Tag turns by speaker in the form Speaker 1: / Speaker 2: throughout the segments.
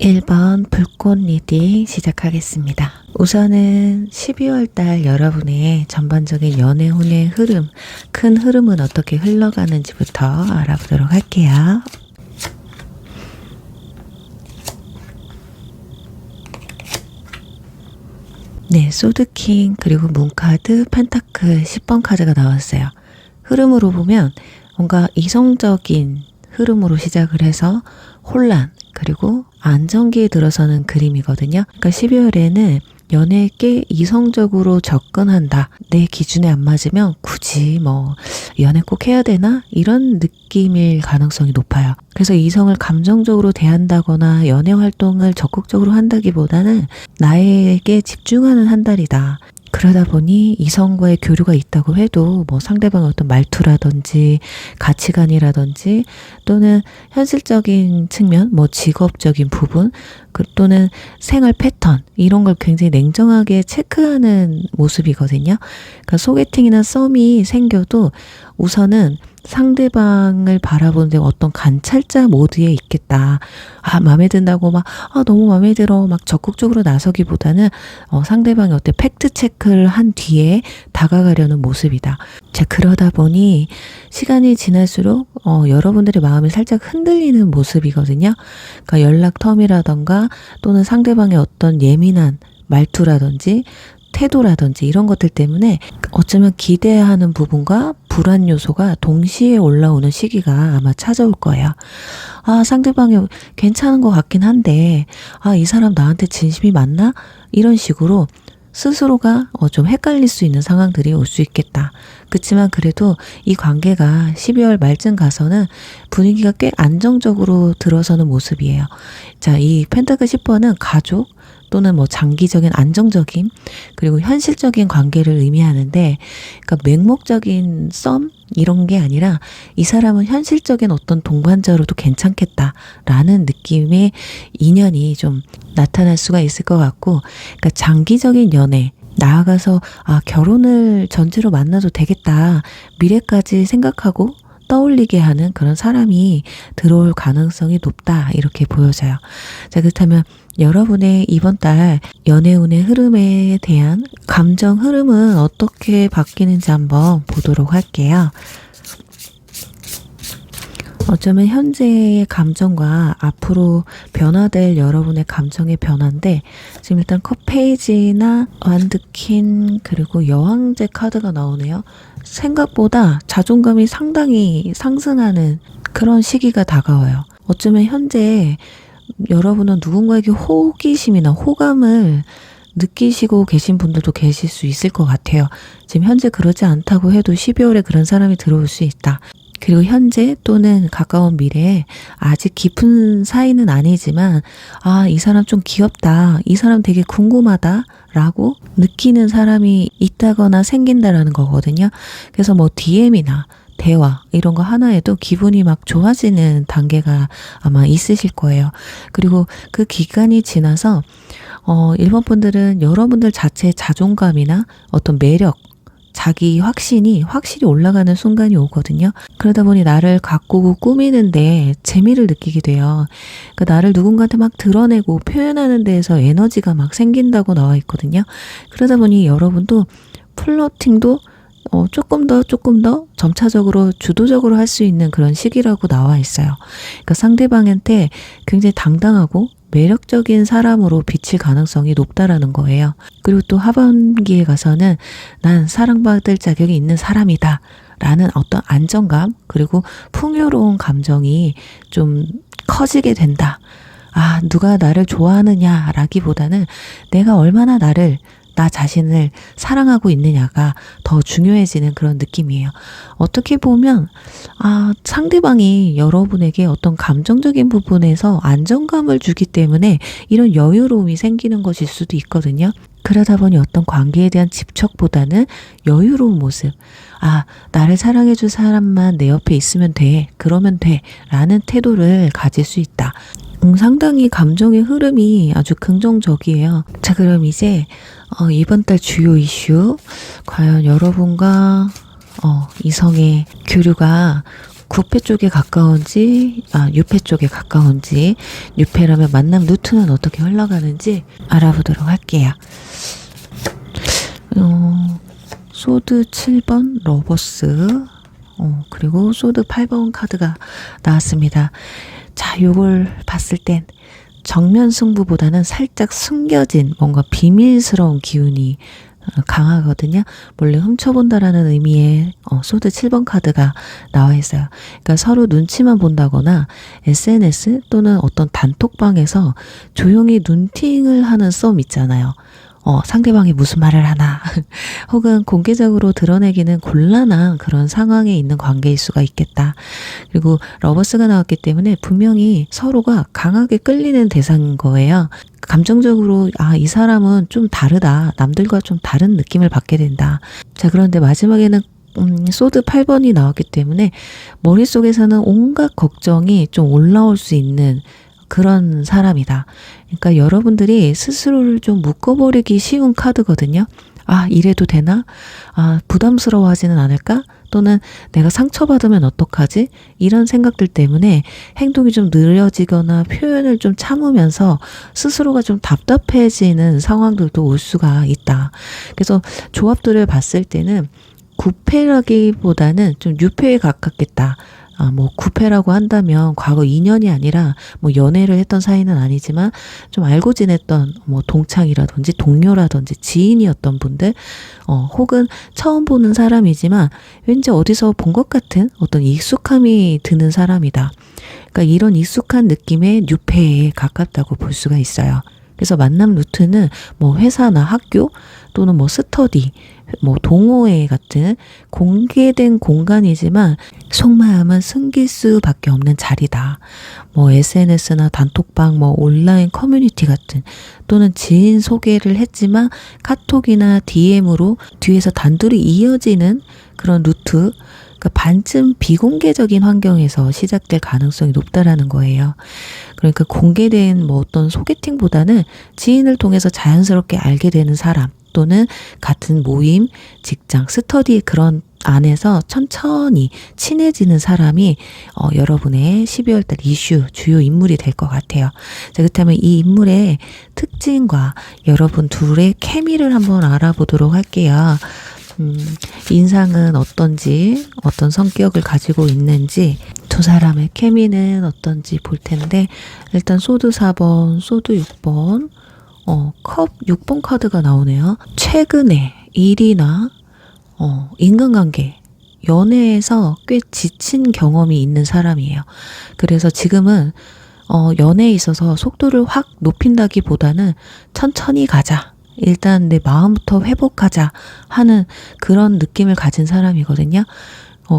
Speaker 1: 1번 불꽃 리딩 시작하겠습니다. 우선은 12월 달 여러분의 전반적인 연애운의 흐름, 큰 흐름은 어떻게 흘러가는지부터 알아보도록 할게요. 네, 소드킹 그리고 문카드, 펜타클 10번 카드가 나왔어요. 흐름으로 보면 뭔가 이성적인 흐름으로 시작을 해서 혼란 그리고 안정기에 들어서는 그림이거든요. 그러니까 12월에는 연애에 이성적으로 접근한다. 내 기준에 안 맞으면 굳이 연애 꼭 해야 되나? 이런 느낌일 가능성이 높아요. 그래서 이성을 감정적으로 대한다거나 연애 활동을 적극적으로 한다기보다는 나에게 집중하는 한 달이다. 그러다 보니 이성과의 교류가 있다고 해도 상대방의 어떤 말투라든지 가치관이라든지 또는 현실적인 측면, 직업적인 부분 또는 생활 패턴 이런 걸 굉장히 냉정하게 체크하는 모습이거든요. 그러니까 소개팅이나 썸이 생겨도 우선은 상대방을 바라보는데 어떤 관찰자 모드에 있겠다. 마음에 든다고 너무 마음에 들어 적극적으로 나서기보다는 상대방의 어떤 팩트 체크를 한 뒤에 다가가려는 모습이다. 자, 그러다 보니 시간이 지날수록 여러분들의 마음이 살짝 흔들리는 모습이거든요. 그러니까 연락 텀이라던가 또는 상대방의 어떤 예민한 말투라든지 태도라든지 이런 것들 때문에 어쩌면 기대하는 부분과 불안 요소가 동시에 올라오는 시기가 아마 찾아올 거예요. 상대방이 괜찮은 것 같긴 한데 이 사람 나한테 진심이 맞나? 이런 식으로 스스로가 좀 헷갈릴 수 있는 상황들이 올 수 있겠다. 그렇지만 그래도 이 관계가 12월 말쯤 가서는 분위기가 꽤 안정적으로 들어서는 모습이에요. 자, 이 펜타클 10번은 가족 또는 장기적인 안정적인 그리고 현실적인 관계를 의미하는데, 그러니까 맹목적인 썸 이런 게 아니라 이 사람은 현실적인 어떤 동반자로도 괜찮겠다라는 느낌의 인연이 좀 나타날 수가 있을 것 같고, 그러니까 장기적인 연애, 나아가서 결혼을 전제로 만나도 되겠다, 미래까지 생각하고 떠올리게 하는 그런 사람이 들어올 가능성이 높다, 이렇게 보여져요. 자, 그렇다면 여러분의 이번 달 연애운의 흐름에 대한 감정 흐름은 어떻게 바뀌는지 한번 보도록 할게요. 어쩌면 현재의 감정과 앞으로 변화될 여러분의 감정의 변화인데, 지금 일단 컵 페이지나 완드킨 그리고 여왕제 카드가 나오네요. 생각보다 자존감이 상당히 상승하는 그런 시기가 다가와요. 어쩌면 현재 여러분은 누군가에게 호기심이나 호감을 느끼시고 계신 분들도 계실 수 있을 것 같아요. 지금 현재 그러지 않다고 해도 12월에 그런 사람이 들어올 수 있다. 그리고 현재 또는 가까운 미래에 아직 깊은 사이는 아니지만 이 사람 좀 귀엽다, 이 사람 되게 궁금하다 라고 느끼는 사람이 있다거나 생긴다라는 거거든요. 그래서 DM이나 대화 이런 거 하나에도 기분이 좋아지는 단계가 아마 있으실 거예요. 그리고 그 기간이 지나서 일본 분들은 여러분들 자체의 자존감이나 어떤 매력, 자기 확신이 확실히 올라가는 순간이 오거든요. 그러다 보니 나를 가꾸고 꾸미는데 재미를 느끼게 돼요. 그러니까 나를 누군가한테 드러내고 표현하는 데에서 에너지가 생긴다고 나와 있거든요. 그러다 보니 여러분도 플러팅도 조금 더 점차적으로 주도적으로 할 수 있는 그런 시기라고 나와 있어요. 그러니까 상대방한테 굉장히 당당하고 매력적인 사람으로 비칠 가능성이 높다라는 거예요. 그리고 또 하반기에 가서는 난 사랑받을 자격이 있는 사람이다 라는 어떤 안정감 그리고 풍요로운 감정이 좀 커지게 된다. 누가 나를 좋아하느냐 라기보다는 내가 얼마나 나 자신을 사랑하고 있느냐가 더 중요해지는 그런 느낌이에요. 어떻게 보면 상대방이 여러분에게 어떤 감정적인 부분에서 안정감을 주기 때문에 이런 여유로움이 생기는 것일 수도 있거든요. 그러다 보니 어떤 관계에 대한 집착보다는 여유로운 모습, 나를 사랑해줄 사람만 내 옆에 있으면 돼, 그러면 돼 라는 태도를 가질 수 있다. 상당히 감정의 흐름이 아주 긍정적이에요. 자, 그럼 이제 이번 달 주요 이슈, 과연 여러분과 이성의 교류가 구패 쪽에 가까운지, 뉴패 쪽에 가까운지, 뉴패라면 만남 루트는 어떻게 흘러가는지 알아보도록 할게요. 소드 7번 러버스, 그리고 소드 8번 카드가 나왔습니다. 자, 요걸 봤을 땐 정면 승부보다는 살짝 숨겨진 뭔가 비밀스러운 기운이 강하거든요. 몰래 훔쳐본다라는 의미의 소드 7번 카드가 나와 있어요. 그러니까 서로 눈치만 본다거나 SNS 또는 어떤 단톡방에서 조용히 눈팅을 하는 썸 있잖아요. 상대방이 무슨 말을 하나 혹은 공개적으로 드러내기는 곤란한 그런 상황에 있는 관계일 수가 있겠다. 그리고 러버스가 나왔기 때문에 분명히 서로가 강하게 끌리는 대상인 거예요. 감정적으로 이 사람은 좀 다르다. 남들과 좀 다른 느낌을 받게 된다. 자, 그런데 마지막에는 소드 8번이 나왔기 때문에 머릿속에서는 온갖 걱정이 좀 올라올 수 있는 그런 사람이다. 그러니까 여러분들이 스스로를 좀 묶어버리기 쉬운 카드거든요. 이래도 되나? 부담스러워하지는 않을까? 또는 내가 상처받으면 어떡하지? 이런 생각들 때문에 행동이 좀 느려지거나 표현을 좀 참으면서 스스로가 좀 답답해지는 상황들도 올 수가 있다. 그래서 조합들을 봤을 때는 구패라기보다는 좀 유패에 가깝겠다. 뭐 구패라고 한다면 과거 인연이 아니라 뭐 연애를 했던 사이는 아니지만 좀 알고 지냈던 뭐 동창이라든지 동료라든지 지인이었던 분들, 혹은 처음 보는 사람이지만 왠지 어디서 본 것 같은 어떤 익숙함이 드는 사람이다. 그러니까 이런 익숙한 느낌의 뉴패에 가깝다고 볼 수가 있어요. 그래서 만남 루트는 뭐 회사나 학교 또는 뭐 스터디, 뭐 동호회 같은 공개된 공간이지만 속마음은 숨길 수밖에 없는 자리다. 뭐 SNS나 단톡방, 뭐 온라인 커뮤니티 같은, 또는 지인 소개를 했지만 카톡이나 DM으로 뒤에서 단둘이 이어지는 그런 루트, 그러니까 반쯤 비공개적인 환경에서 시작될 가능성이 높다라는 거예요. 그러니까 공개된 뭐 어떤 소개팅보다는 지인을 통해서 자연스럽게 알게 되는 사람, 또는 같은 모임, 직장, 스터디 그런 안에서 천천히 친해지는 사람이 여러분의 12월달 이슈 주요 인물이 될 것 같아요. 자, 그렇다면 이 인물의 특징과 여러분 둘의 케미를 한번 알아보도록 할게요. 인상은 어떤지, 어떤 성격을 가지고 있는지, 두 사람의 케미는 어떤지 볼 텐데, 일단 소드 4번, 소드 6번, 컵 6번 카드가 나오네요. 최근에 일이나 인간관계, 연애에서 꽤 지친 경험이 있는 사람이에요. 그래서 지금은 연애에 있어서 속도를 확 높인다기보다는 천천히 가자, 일단 내 마음부터 회복하자 하는 그런 느낌을 가진 사람이거든요.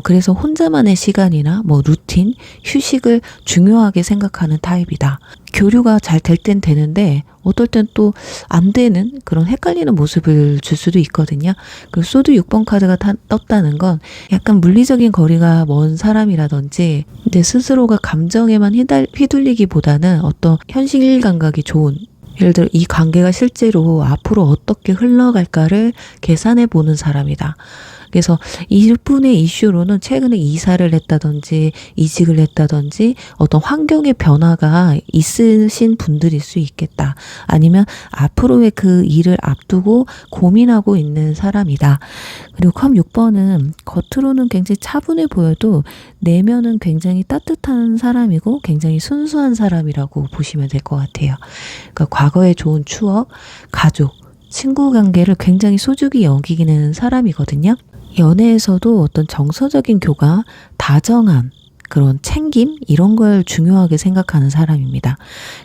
Speaker 1: 그래서 혼자만의 시간이나 뭐 루틴, 휴식을 중요하게 생각하는 타입이다. 교류가 잘 될 땐 되는데 어떨 땐 또 안 되는 그런 헷갈리는 모습을 줄 수도 있거든요. 그 소드 6번 카드가 떴다는 건 약간 물리적인 거리가 먼 사람이라든지 내 스스로가 감정에만 휘둘리기보다는 어떤 현실 감각이 좋은, 예를 들어 이 관계가 실제로 앞으로 어떻게 흘러갈까를 계산해 보는 사람이다. 그래서 이분의 이슈로는 최근에 이사를 했다든지 이직을 했다든지 어떤 환경의 변화가 있으신 분들일 수 있겠다. 아니면 앞으로의 그 일을 앞두고 고민하고 있는 사람이다. 그리고 컵 6번은 겉으로는 굉장히 차분해 보여도 내면은 굉장히 따뜻한 사람이고 굉장히 순수한 사람이라고 보시면 될 것 같아요. 그러니까 과거의 좋은 추억, 가족, 친구 관계를 굉장히 소중히 여기는 사람이거든요. 연애에서도 어떤 정서적인 교감, 다정한 그런 챙김 이런 걸 중요하게 생각하는 사람입니다.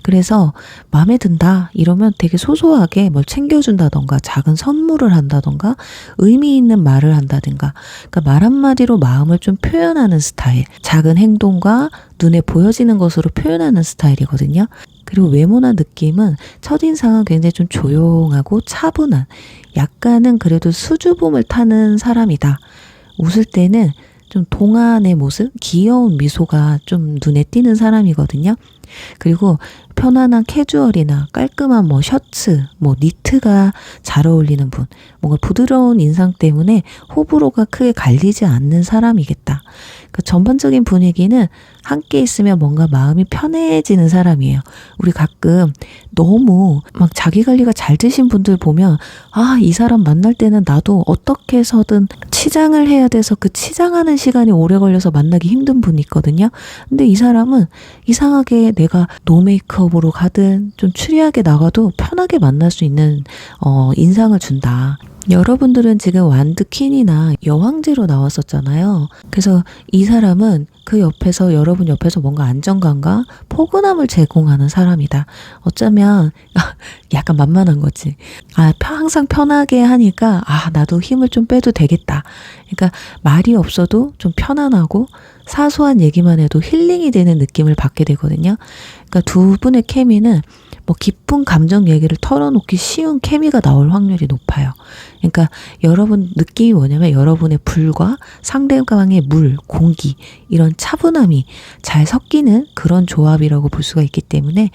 Speaker 1: 그래서 마음에 든다 이러면 되게 소소하게 뭘 챙겨준다던가 작은 선물을 한다던가 의미 있는 말을 한다든가, 그러니까 말 한마디로 마음을 좀 표현하는 스타일, 작은 행동과 눈에 보여지는 것으로 표현하는 스타일이거든요. 그리고 외모나 느낌은 첫인상은 굉장히 좀 조용하고 차분한, 약간은 그래도 수줍음을 타는 사람이다. 웃을 때는 좀 동안의 모습, 귀여운 미소가 좀 눈에 띄는 사람이거든요. 그리고 편안한 캐주얼이나 깔끔한 뭐 셔츠, 뭐 니트가 잘 어울리는 분, 뭔가 부드러운 인상 때문에 호불호가 크게 갈리지 않는 사람이겠다. 그 전반적인 분위기는 함께 있으면 뭔가 마음이 편해지는 사람이에요. 우리 가끔 너무 막 자기 관리가 잘 되신 분들 보면 이 사람 만날 때는 나도 어떻게 해서든 치장을 해야 돼서 그 치장하는 시간이 오래 걸려서 만나기 힘든 분이 있거든요. 근데 이 사람은 이상하게 내가 노 메이크업으로 가든 좀 추리하게 나가도 편하게 만날 수 있는 인상을 준다. 여러분들은 지금 완드 퀸이나 여왕제로 나왔었잖아요. 그래서 이 사람은 그 옆에서 여러분 옆에서 뭔가 안정감과 포근함을 제공하는 사람이다. 어쩌면 약간 만만한 거지. 항상 편하게 하니까 나도 힘을 좀 빼도 되겠다. 그러니까 말이 없어도 좀 편안하고 사소한 얘기만 해도 힐링이 되는 느낌을 받게 되거든요. 그러니까 두 분의 케미는 뭐 깊은 감정 얘기를 털어놓기 쉬운 케미가 나올 확률이 높아요. 그러니까 여러분 느낌이 뭐냐면 여러분의 불과 상대방의 물, 공기 이런 차분함이 잘 섞이는 그런 조합이라고 볼 수가 있기 때문에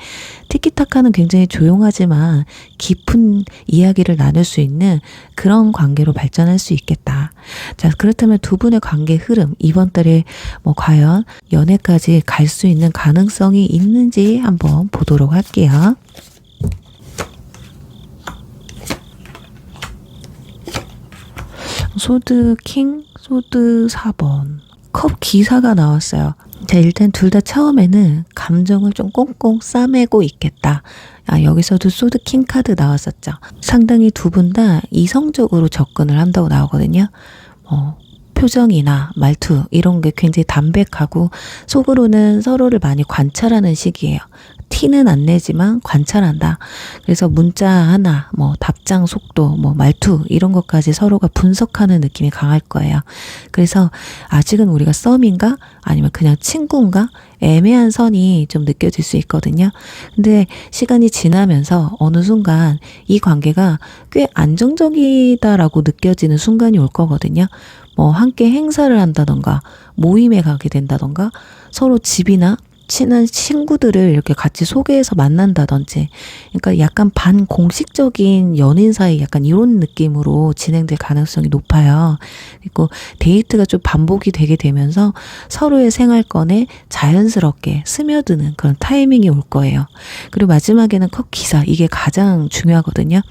Speaker 1: 티키타카는 굉장히 조용하지만 깊은 이야기를 나눌 수 있는 그런 관계로 발전할 수 있겠다. 자, 그렇다면 두 분의 관계 흐름 이번 달에 뭐 과연 연애까지 갈 수 있는 가능성이 있는지 한번 보도록 할게요. 소드 킹, 소드 4번. 컵 기사가 나왔어요. 자, 일단 둘 다 처음에는 감정을 좀 꽁꽁 싸매고 있겠다. 여기서도 소드 킹 카드 나왔었죠. 상당히 두 분 다 이성적으로 접근을 한다고 나오거든요. 표정이나 말투 이런 게 굉장히 담백하고 속으로는 서로를 많이 관찰하는 시기예요. 티는 안 내지만 관찰한다. 그래서 문자 하나, 뭐 답장 속도, 뭐 말투 이런 것까지 서로가 분석하는 느낌이 강할 거예요. 그래서 아직은 우리가 썸인가? 아니면 그냥 친구인가? 애매한 선이 좀 느껴질 수 있거든요. 근데 시간이 지나면서 어느 순간 이 관계가 꽤 안정적이다라고 느껴지는 순간이 올 거거든요. 뭐 함께 행사를 한다던가 모임에 가게 된다던가 서로 집이나 친한 친구들을 이렇게 같이 소개해서 만난다든지 그러니까 약간 반공식적인 연인 사이 약간 이런 느낌으로 진행될 가능성이 높아요. 그리고 데이트가 좀 반복이 되게 되면서 서로의 생활권에 자연스럽게 스며드는 그런 타이밍이 올 거예요. 그리고 마지막에는 컷 기사 이게 가장 중요하거든요.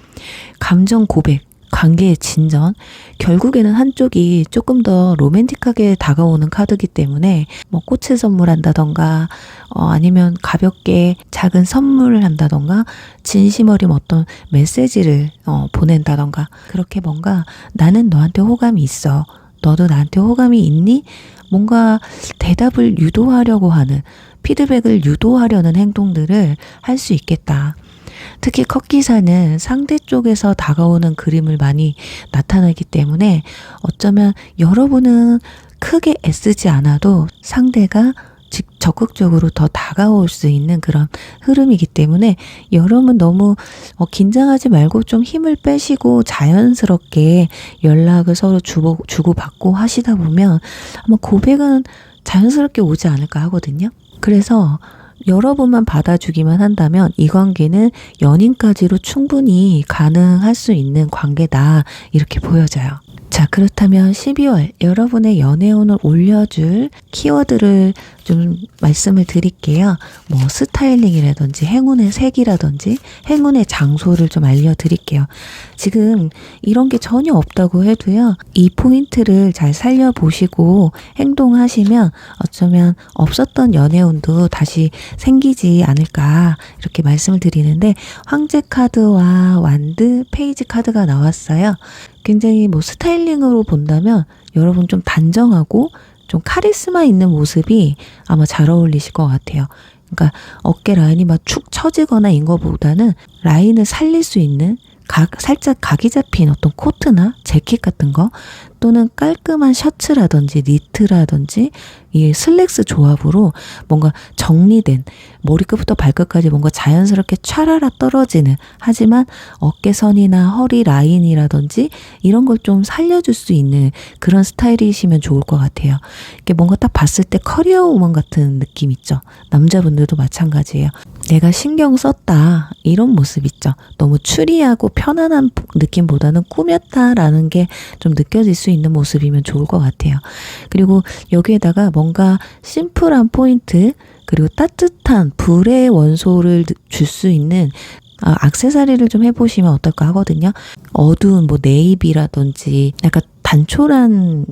Speaker 1: 감정 고백 관계의 진전, 결국에는 한쪽이 조금 더 로맨틱하게 다가오는 카드이기 때문에 뭐 꽃을 선물한다던가 아니면 가볍게 작은 선물을 한다던가 진심 어린 어떤 메시지를 보낸다던가 그렇게 뭔가 나는 너한테 호감이 있어. 너도 나한테 호감이 있니? 뭔가 대답을 유도하려고 하는 피드백을 유도하려는 행동들을 할 수 있겠다. 특히 컷기사는 상대 쪽에서 다가오는 그림을 많이 나타내기 때문에 어쩌면 여러분은 크게 애쓰지 않아도 상대가 적극적으로 더 다가올 수 있는 그런 흐름이기 때문에 여러분 너무 긴장하지 말고 좀 힘을 빼시고 자연스럽게 연락을 서로 주고받고 하시다 보면 아마 고백은 자연스럽게 오지 않을까 하거든요. 그래서 여러분만 받아주기만 한다면 이 관계는 연인까지로 충분히 가능할 수 있는 관계다 이렇게 보여져요. 자, 그렇다면 12월 여러분의 연애운을 올려줄 키워드를 좀 말씀을 드릴게요. 뭐 스타일링이라든지 행운의 색이라든지 행운의 장소를 좀 알려드릴게요. 지금 이런 게 전혀 없다고 해도요. 이 포인트를 잘 살려보시고 행동하시면 어쩌면 없었던 연애운도 다시 생기지 않을까 이렇게 말씀을 드리는데 황제 카드와 완드 페이지 카드가 나왔어요. 굉장히 뭐 스타일링으로 본다면 여러분 좀 단정하고 좀 카리스마 있는 모습이 아마 잘 어울리실 것 같아요. 그러니까 어깨 라인이 막 축 처지거나 인 것보다는 라인을 살릴 수 있는 살짝 각이 잡힌 어떤 코트나 재킷 같은 거 또는 깔끔한 셔츠라든지 니트라든지 이 슬랙스 조합으로 뭔가 정리된 머리끝부터 발끝까지 뭔가 자연스럽게 촤라라 떨어지는, 하지만 어깨선이나 허리 라인이라든지 이런 걸 좀 살려줄 수 있는 그런 스타일이시면 좋을 것 같아요. 이게 뭔가 딱 봤을 때 커리어 우먼 같은 느낌 있죠. 남자분들도 마찬가지예요. 내가 신경 썼다 이런 모습 있죠. 너무 추리하고 편안한 느낌보다는 꾸몄다라는 게 좀 느껴질 수 있는 모습이면 좋을 것 같아요. 그리고 여기에다가 뭔가 심플한 포인트, 그리고 따뜻한 불의 원소를 줄 수 있는 액세서리를 좀 해보시면 어떨까 하거든요. 어두운 뭐 네이비라든지 약간 단촐한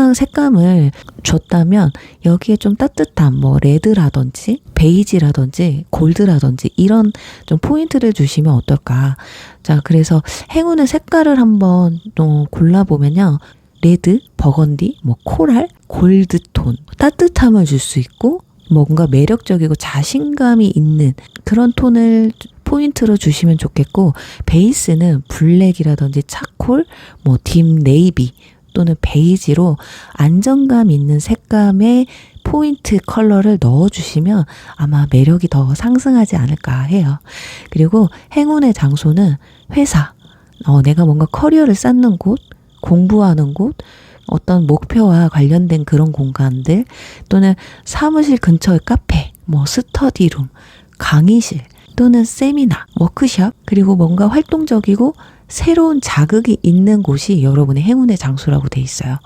Speaker 1: 색감을 줬다면 여기에 좀 따뜻한 뭐 레드라든지 베이지라든지 골드라든지 이런 좀 포인트를 주시면 어떨까. 자, 그래서 행운의 색깔을 한번 또 골라보면요. 레드, 버건디, 뭐 코랄, 골드톤, 따뜻함을 줄 수 있고 뭔가 매력적이고 자신감이 있는 그런 톤을 포인트로 주시면 좋겠고, 베이스는 블랙이라든지 차콜, 뭐 딥 네이비 또는 베이지로 안정감 있는 색감의 포인트 컬러를 넣어주시면 아마 매력이 더 상승하지 않을까 해요. 그리고 행운의 장소는 회사, 내가 뭔가 커리어를 쌓는 곳, 공부하는 곳, 어떤 목표와 관련된 그런 공간들, 또는 사무실 근처의 카페, 뭐 스터디룸, 강의실, 또는 세미나, 워크숍, 그리고 뭔가 활동적이고 새로운 자극이 있는 곳이 여러분의 행운의 장소라고 돼 있어요.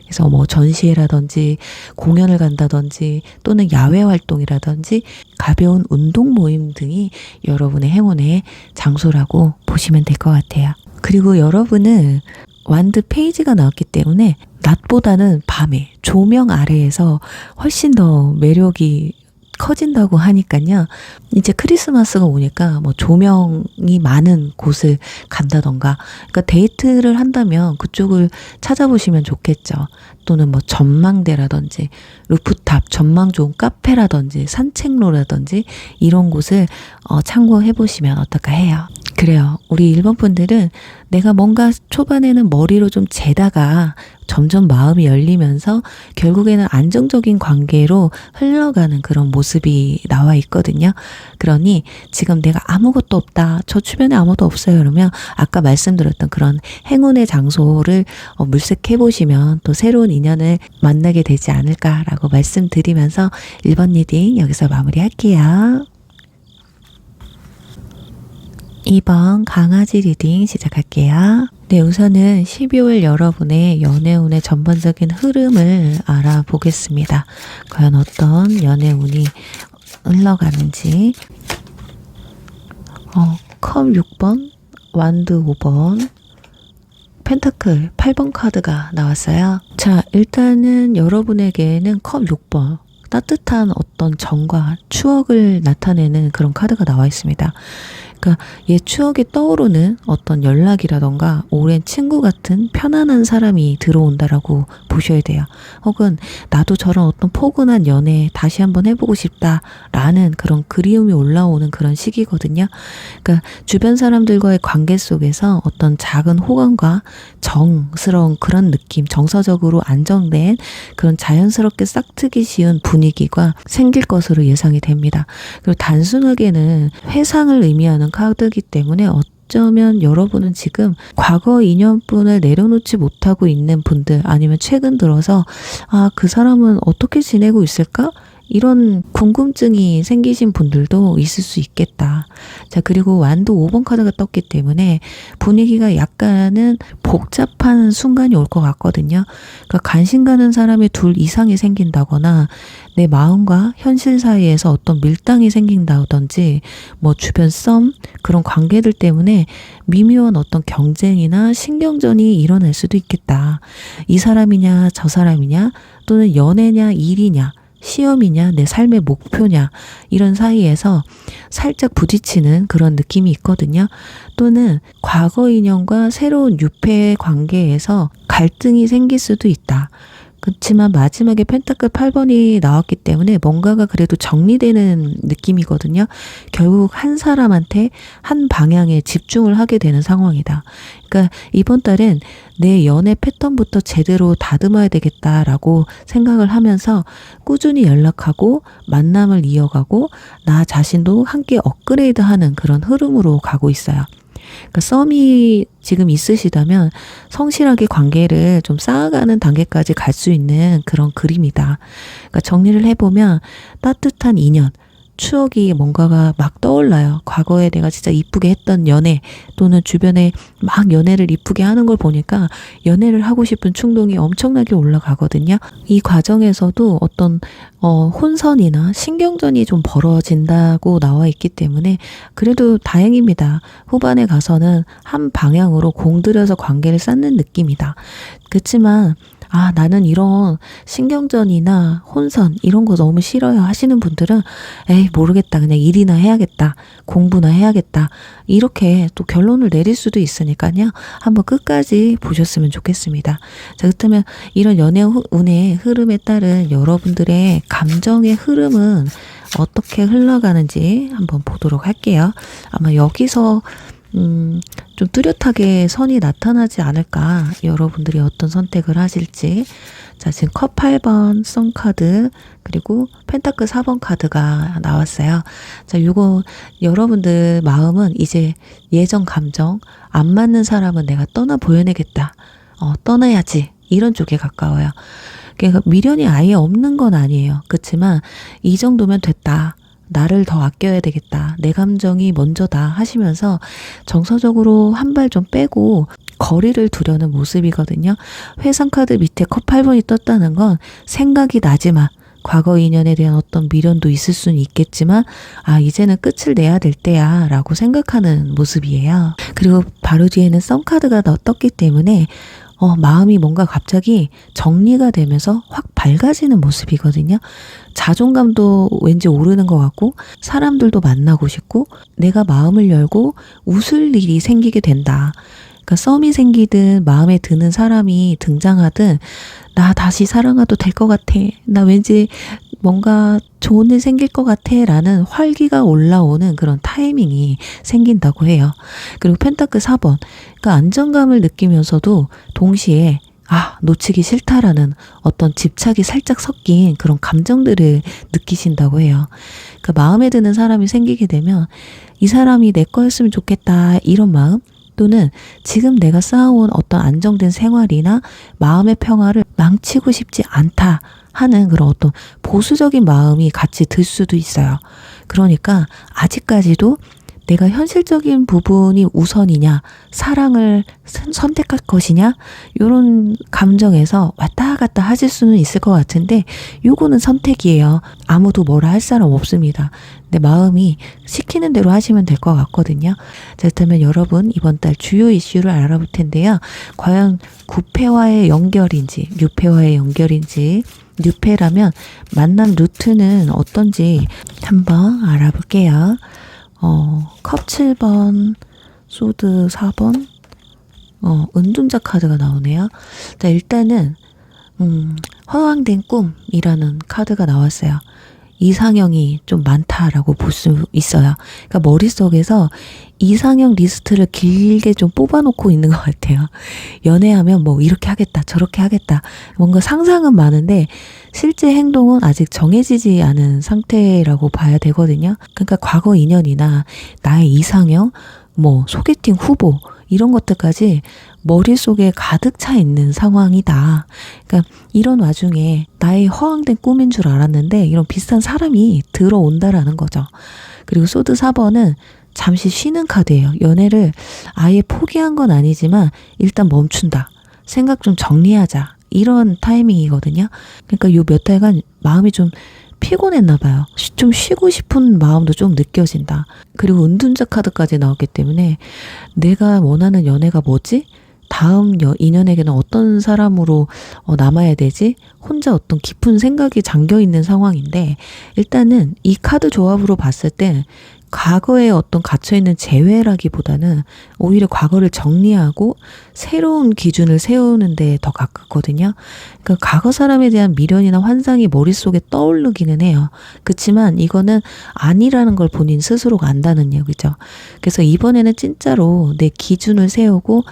Speaker 1: 그래서 뭐 전시회라든지 공연을 간다든지 또는 야외 활동이라든지 가벼운 운동 모임 등이 여러분의 행운의 장소라고 보시면 될 것 같아요. 그리고 여러분은 완드 페이지가 나왔기 때문에 낮보다는 밤에 조명 아래에서 훨씬 더 매력이 커진다고 하니까요. 이제 크리스마스가 오니까 뭐 조명이 많은 곳을 간다던가, 그러니까 데이트를 한다면 그쪽을 찾아보시면 좋겠죠. 또는 뭐 전망대라든지 루프탑, 전망 좋은 카페라든지 산책로라든지 이런 곳을 참고해 보시면 어떨까 해요. 그래요. 우리 1번 분들은 내가 뭔가 초반에는 머리로 좀 재다가 점점 마음이 열리면서 결국에는 안정적인 관계로 흘러가는 그런 모습이 나와 있거든요. 그러니 지금 내가 아무것도 없다, 저 주변에 아무도 없어요, 그러면 아까 말씀드렸던 그런 행운의 장소를 물색해 보시면 또 새로운 인연을 만나게 되지 않을까라고 말씀드리면서 1번 리딩 여기서 마무리할게요. 2번 강아지 리딩 시작할게요. 네, 우선은 12월 여러분의 연애운의 전반적인 흐름을 알아보겠습니다. 과연 어떤 연애운이 흘러가는지. 컵 6번, 완드 5번, 펜타클 8번 카드가 나왔어요. 자, 일단은 여러분에게는 컵 6번, 따뜻한 어떤 정과 추억을 나타내는 그런 카드가 나와 있습니다. 그러니까 옛 추억이 떠오르는 어떤 연락이라던가 오랜 친구 같은 편안한 사람이 들어온다라고 보셔야 돼요. 혹은 나도 저런 어떤 포근한 연애 다시 한번 해보고 싶다라는 그런 그리움이 올라오는 그런 시기거든요. 그러니까 주변 사람들과의 관계 속에서 어떤 작은 호감과 정스러운 그런 느낌, 정서적으로 안정된 그런 자연스럽게 싹트기 쉬운 분위기가 생길 것으로 예상이 됩니다. 그리고 단순하게는 회상을 의미하는 카드이기 때문에 어쩌면 여러분은 지금 과거 인연분을 내려놓지 못하고 있는 분들, 아니면 최근 들어서 그 사람은 어떻게 지내고 있을까? 이런 궁금증이 생기신 분들도 있을 수 있겠다. 자, 그리고 완도 5번 카드가 떴기 때문에 분위기가 약간은 복잡한 순간이 올 것 같거든요. 그러니까 관심 가는 사람이 둘 이상이 생긴다거나 내 마음과 현실 사이에서 어떤 밀당이 생긴다든지 뭐 주변 썸, 그런 관계들 때문에 미묘한 어떤 경쟁이나 신경전이 일어날 수도 있겠다. 이 사람이냐 저 사람이냐, 또는 연애냐 일이냐 시험이냐 내 삶의 목표냐, 이런 사이에서 살짝 부딪히는 그런 느낌이 있거든요. 또는 과거 인연과 새로운 유폐 관계에서 갈등이 생길 수도 있다. 그렇지만 마지막에 펜타클 8번이 나왔기 때문에 뭔가가 그래도 정리되는 느낌이거든요. 결국 한 사람한테 한 방향에 집중을 하게 되는 상황이다. 그러니까 이번 달엔 내 연애 패턴부터 제대로 다듬어야 되겠다라고 생각을 하면서 꾸준히 연락하고 만남을 이어가고 나 자신도 함께 업그레이드하는 그런 흐름으로 가고 있어요. 그러니까 썸이 지금 있으시다면 성실하게 관계를 좀 쌓아가는 단계까지 갈 수 있는 그런 그림이다. 그러니까 정리를 해보면 따뜻한 인연, 추억이 뭔가가 막 떠올라요. 과거에 내가 진짜 이쁘게 했던 연애 또는 주변에 막 연애를 이쁘게 하는 걸 보니까 연애를 하고 싶은 충동이 엄청나게 올라가거든요. 이 과정에서도 어떤 혼선이나 신경전이 좀 벌어진다고 나와 있기 때문에 그래도 다행입니다. 후반에 가서는 한 방향으로 공들여서 관계를 쌓는 느낌이다. 그렇지만 나는 이런 신경전이나 혼선 이런 거 너무 싫어요 하시는 분들은 에이 모르겠다 그냥 일이나 해야겠다 공부나 해야겠다 이렇게 또 결론을 내릴 수도 있으니까요. 한번 끝까지 보셨으면 좋겠습니다. 자, 그렇다면 이런 연애 운의 흐름에 따른 여러분들의 감정의 흐름은 어떻게 흘러가는지 한번 보도록 할게요. 아마 여기서 좀 뚜렷하게 선이 나타나지 않을까. 여러분들이 어떤 선택을 하실지. 자, 지금 컵 8번 썬카드 그리고 펜타클 4번 카드가 나왔어요. 자, 요거 여러분들 마음은 이제 예전 감정 안 맞는 사람은 내가 떠나 보여내겠다. 떠나야지. 이런 쪽에 가까워요. 그러니까 미련이 아예 없는 건 아니에요. 그렇지만 이 정도면 됐다. 나를 더 아껴야 되겠다. 내 감정이 먼저다 하시면서 정서적으로 한 발 좀 빼고 거리를 두려는 모습이거든요. 회상카드 밑에 컵 8번이 떴다는 건 생각이 나지만 과거 인연에 대한 어떤 미련도 있을 수는 있겠지만 이제는 끝을 내야 될 때야 라고 생각하는 모습이에요. 그리고 바로 뒤에는 썬카드가 떴기 때문에 마음이 뭔가 갑자기 정리가 되면서 확 밝아지는 모습이거든요. 자존감도 왠지 오르는 것 같고 사람들도 만나고 싶고 내가 마음을 열고 웃을 일이 생기게 된다. 그러니까 썸이 생기든 마음에 드는 사람이 등장하든 나 다시 사랑해도 될 것 같아. 나 왠지 뭔가 좋은 일 생길 것 같아 라는 활기가 올라오는 그런 타이밍이 생긴다고 해요. 그리고 펜타클 4번 그러니까 안정감을 느끼면서도 동시에 놓치기 싫다라는 어떤 집착이 살짝 섞인 그런 감정들을 느끼신다고 해요. 그러니까 마음에 드는 사람이 생기게 되면 이 사람이 내 거였으면 좋겠다 이런 마음 또는 지금 내가 쌓아온 어떤 안정된 생활이나 마음의 평화를 망치고 싶지 않다 하는 그런 어떤 보수적인 마음이 같이 들 수도 있어요. 그러니까 아직까지도 내가 현실적인 부분이 우선이냐 사랑을 선택할 것이냐 이런 감정에서 왔다 갔다 하실 수는 있을 것 같은데 요거는 선택이에요. 아무도 뭐라 할 사람 없습니다. 내 마음이 시키는 대로 하시면 될 것 같거든요. 자, 그렇다면 여러분 이번 달 주요 이슈를 알아볼 텐데요. 과연 9패와의 연결인지 6패와의 연결인지 6패라면 만남 루트는 어떤지 한번 알아볼게요. 컵 7번, 소드 4번, 은둔자 카드가 나오네요. 자, 일단은, 허황된 꿈이라는 카드가 나왔어요. 이상형이 좀 많다라고 볼 수 있어요. 그러니까 머릿속에서 이상형 리스트를 길게 좀 뽑아놓고 있는 것 같아요. 연애하면 뭐 이렇게 하겠다, 저렇게 하겠다. 뭔가 상상은 많은데 실제 행동은 아직 정해지지 않은 상태라고 봐야 되거든요. 그러니까 과거 인연이나 나의 이상형, 뭐 소개팅 후보 이런 것들까지 머릿속에 가득 차 있는 상황이다. 그러니까 이런 와중에 나의 허황된 꿈인 줄 알았는데 이런 비슷한 사람이 들어온다라는 거죠. 그리고 소드 4번은 잠시 쉬는 카드예요. 연애를 아예 포기한 건 아니지만 일단 멈춘다. 생각 좀 정리하자. 이런 타이밍이거든요. 그러니까 요 몇 달간 마음이 좀 피곤했나 봐요. 좀 쉬고 싶은 마음도 좀 느껴진다. 그리고 은둔자 카드까지 나왔기 때문에 내가 원하는 연애가 뭐지? 다음 인연에게는 어떤 사람으로 남아야 되지? 혼자 어떤 깊은 생각이 잠겨있는 상황인데 일단은 이 카드 조합으로 봤을 때 과거에 어떤 갇혀있는 재회라기보다는 오히려 과거를 정리하고 새로운 기준을 세우는 데 더 가깝거든요. 그러니까 과거 사람에 대한 미련이나 환상이 머릿속에 떠오르기는 해요. 그렇지만 이거는 아니라는 걸 본인 스스로가 안다는 얘기죠. 그래서 이번에는 진짜로 내 기준을 세우고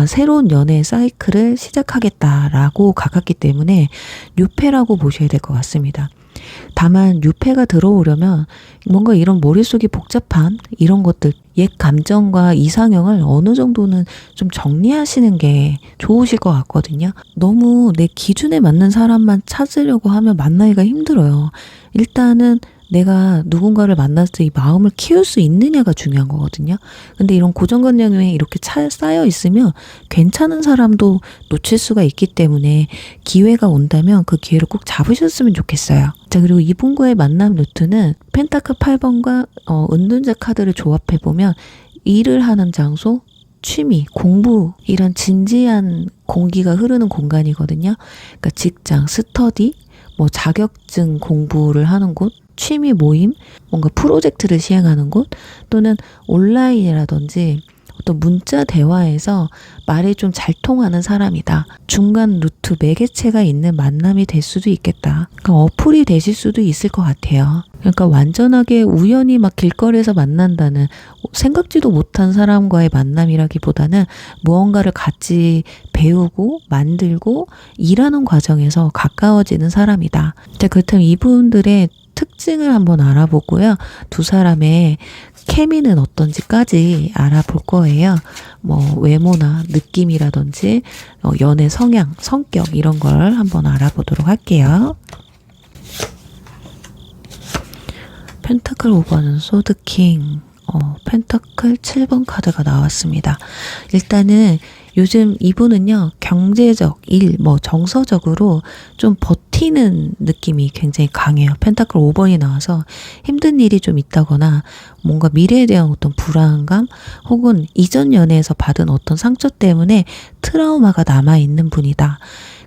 Speaker 1: 새로운 연애의 사이클을 시작하겠다라고 가깝기 때문에 뉴페라고 보셔야 될 것 같습니다. 다만 뉴페가 들어오려면 뭔가 이런 머릿속이 복잡한 이런 것들, 옛 감정과 이상형을 어느 정도는 좀 정리하시는 게 좋으실 것 같거든요. 너무 내 기준에 맞는 사람만 찾으려고 하면 만나기가 힘들어요. 일단은 내가 누군가를 만났을 때 이 마음을 키울 수 있느냐가 중요한 거거든요. 근데 이런 고정관념에 이렇게 쌓여 있으면 괜찮은 사람도 놓칠 수가 있기 때문에 기회가 온다면 그 기회를 꼭 잡으셨으면 좋겠어요. 자, 그리고 이분과의 만남 루트는 펜타클 8번과 은둔자 카드를 조합해보면 일을 하는 장소, 취미, 공부 이런 진지한 공기가 흐르는 공간이거든요. 그러니까 직장, 스터디, 자격증 공부를 하는 곳, 취미 모임, 뭔가 프로젝트를 시행하는 곳, 또는 온라인이라든지 어떤 문자 대화에서 말이 좀 잘 통하는 사람이다. 중간 루트 매개체가 있는 만남이 될 수도 있겠다. 그러니까 어플이 되실 수도 있을 것 같아요. 그러니까 완전하게 우연히 막 길거리에서 만난다는 생각지도 못한 사람과의 만남이라기보다는 무언가를 같이 배우고 만들고 일하는 과정에서 가까워지는 사람이다. 자, 그렇다면 이분들의 특징을 한번 알아보고요. 두 사람의 케미는 어떤지까지 알아볼 거예요. 외모나 느낌이라든지 연애 성향, 성격 이런 걸 한번 알아보도록 할게요. 펜타클 5번은 소드킹, 펜타클 7번 카드가 나왔습니다. 일단은 요즘 이분은요, 경제적, 정서적으로 좀 버티는 느낌이 굉장히 강해요. 펜타클 5번이 나와서 힘든 일이 좀 있다거나 뭔가 미래에 대한 어떤 불안감 혹은 이전 연애에서 받은 어떤 상처 때문에 트라우마가 남아있는 분이다.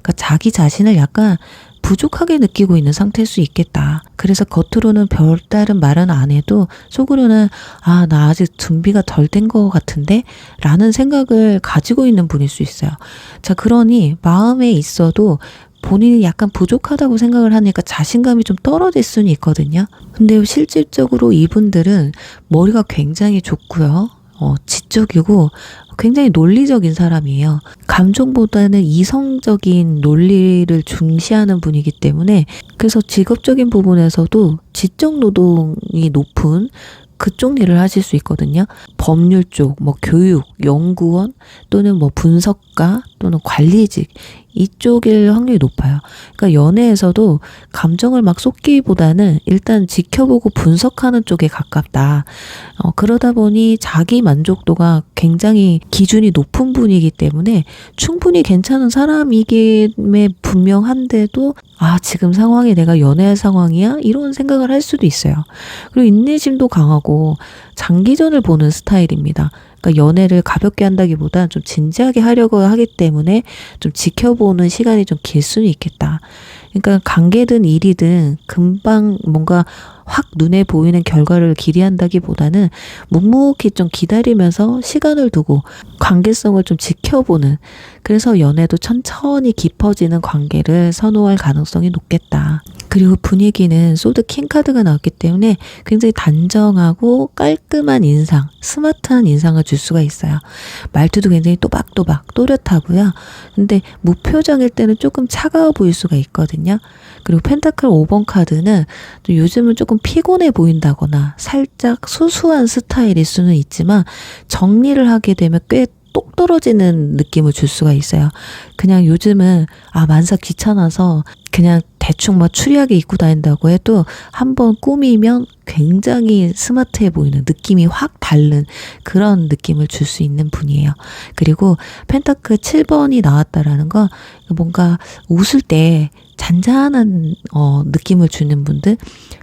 Speaker 1: 그러니까 자기 자신을 약간 부족하게 느끼고 있는 상태일 수 있겠다. 그래서 겉으로는 별다른 말은 안 해도 속으로는 나 아직 준비가 덜 된 것 같은데? 라는 생각을 가지고 있는 분일 수 있어요. 자, 그러니 마음에 있어도 본인이 약간 부족하다고 생각을 하니까 자신감이 좀 떨어질 수는 있거든요. 근데 실질적으로 이분들은 머리가 굉장히 좋고요. 지적이고 굉장히 논리적인 사람이에요. 감정보다는 이성적인 논리를 중시하는 분이기 때문에 그래서 직업적인 부분에서도 지적 노동이 높은 그쪽 일을 하실 수 있거든요. 법률 쪽, 교육, 연구원 또는 분석가 또는 관리직 이쪽일 확률이 높아요. 그러니까 연애에서도 감정을 막 쏟기보다는 일단 지켜보고 분석하는 쪽에 가깝다. 그러다 보니 자기 만족도가 굉장히 기준이 높은 분이기 때문에 충분히 괜찮은 사람이기에 분명한데도 지금 상황이 내가 연애할 상황이야? 이런 생각을 할 수도 있어요. 그리고 인내심도 강하고 장기전을 보는 스타일입니다. 그러니까 연애를 가볍게 한다기보다 좀 진지하게 하려고 하기 때문에 좀 지켜보는 시간이 좀 길 수는 있겠다. 그러니까 관계든 일이든 금방 뭔가 확 눈에 보이는 결과를 기대한다기보다는 묵묵히 좀 기다리면서 시간을 두고 관계성을 좀 지켜보는, 그래서 연애도 천천히 깊어지는 관계를 선호할 가능성이 높겠다. 그리고 분위기는 소드 킹 카드가 나왔기 때문에 굉장히 단정하고 깔끔한 인상, 스마트한 인상을 줄 수가 있어요. 말투도 굉장히 또박또박 또렷하고요. 근데 무표정일 때는 조금 차가워 보일 수가 있거든요. 그리고 펜타클 5번 카드는 또 요즘은 조금 피곤해 보인다거나 살짝 수수한 스타일일 수는 있지만 정리를 하게 되면 꽤 똑 떨어지는 느낌을 줄 수가 있어요. 그냥 요즘은 만사 귀찮아서 그냥 대충 추리하게 입고 다닌다고 해도 한번 꾸미면 굉장히 스마트해 보이는 느낌이 확 다른 그런 느낌을 줄 수 있는 분이에요. 그리고 펜타클 7번이 나왔다라는 건 뭔가 웃을 때 잔잔한 느낌을 주는 분들,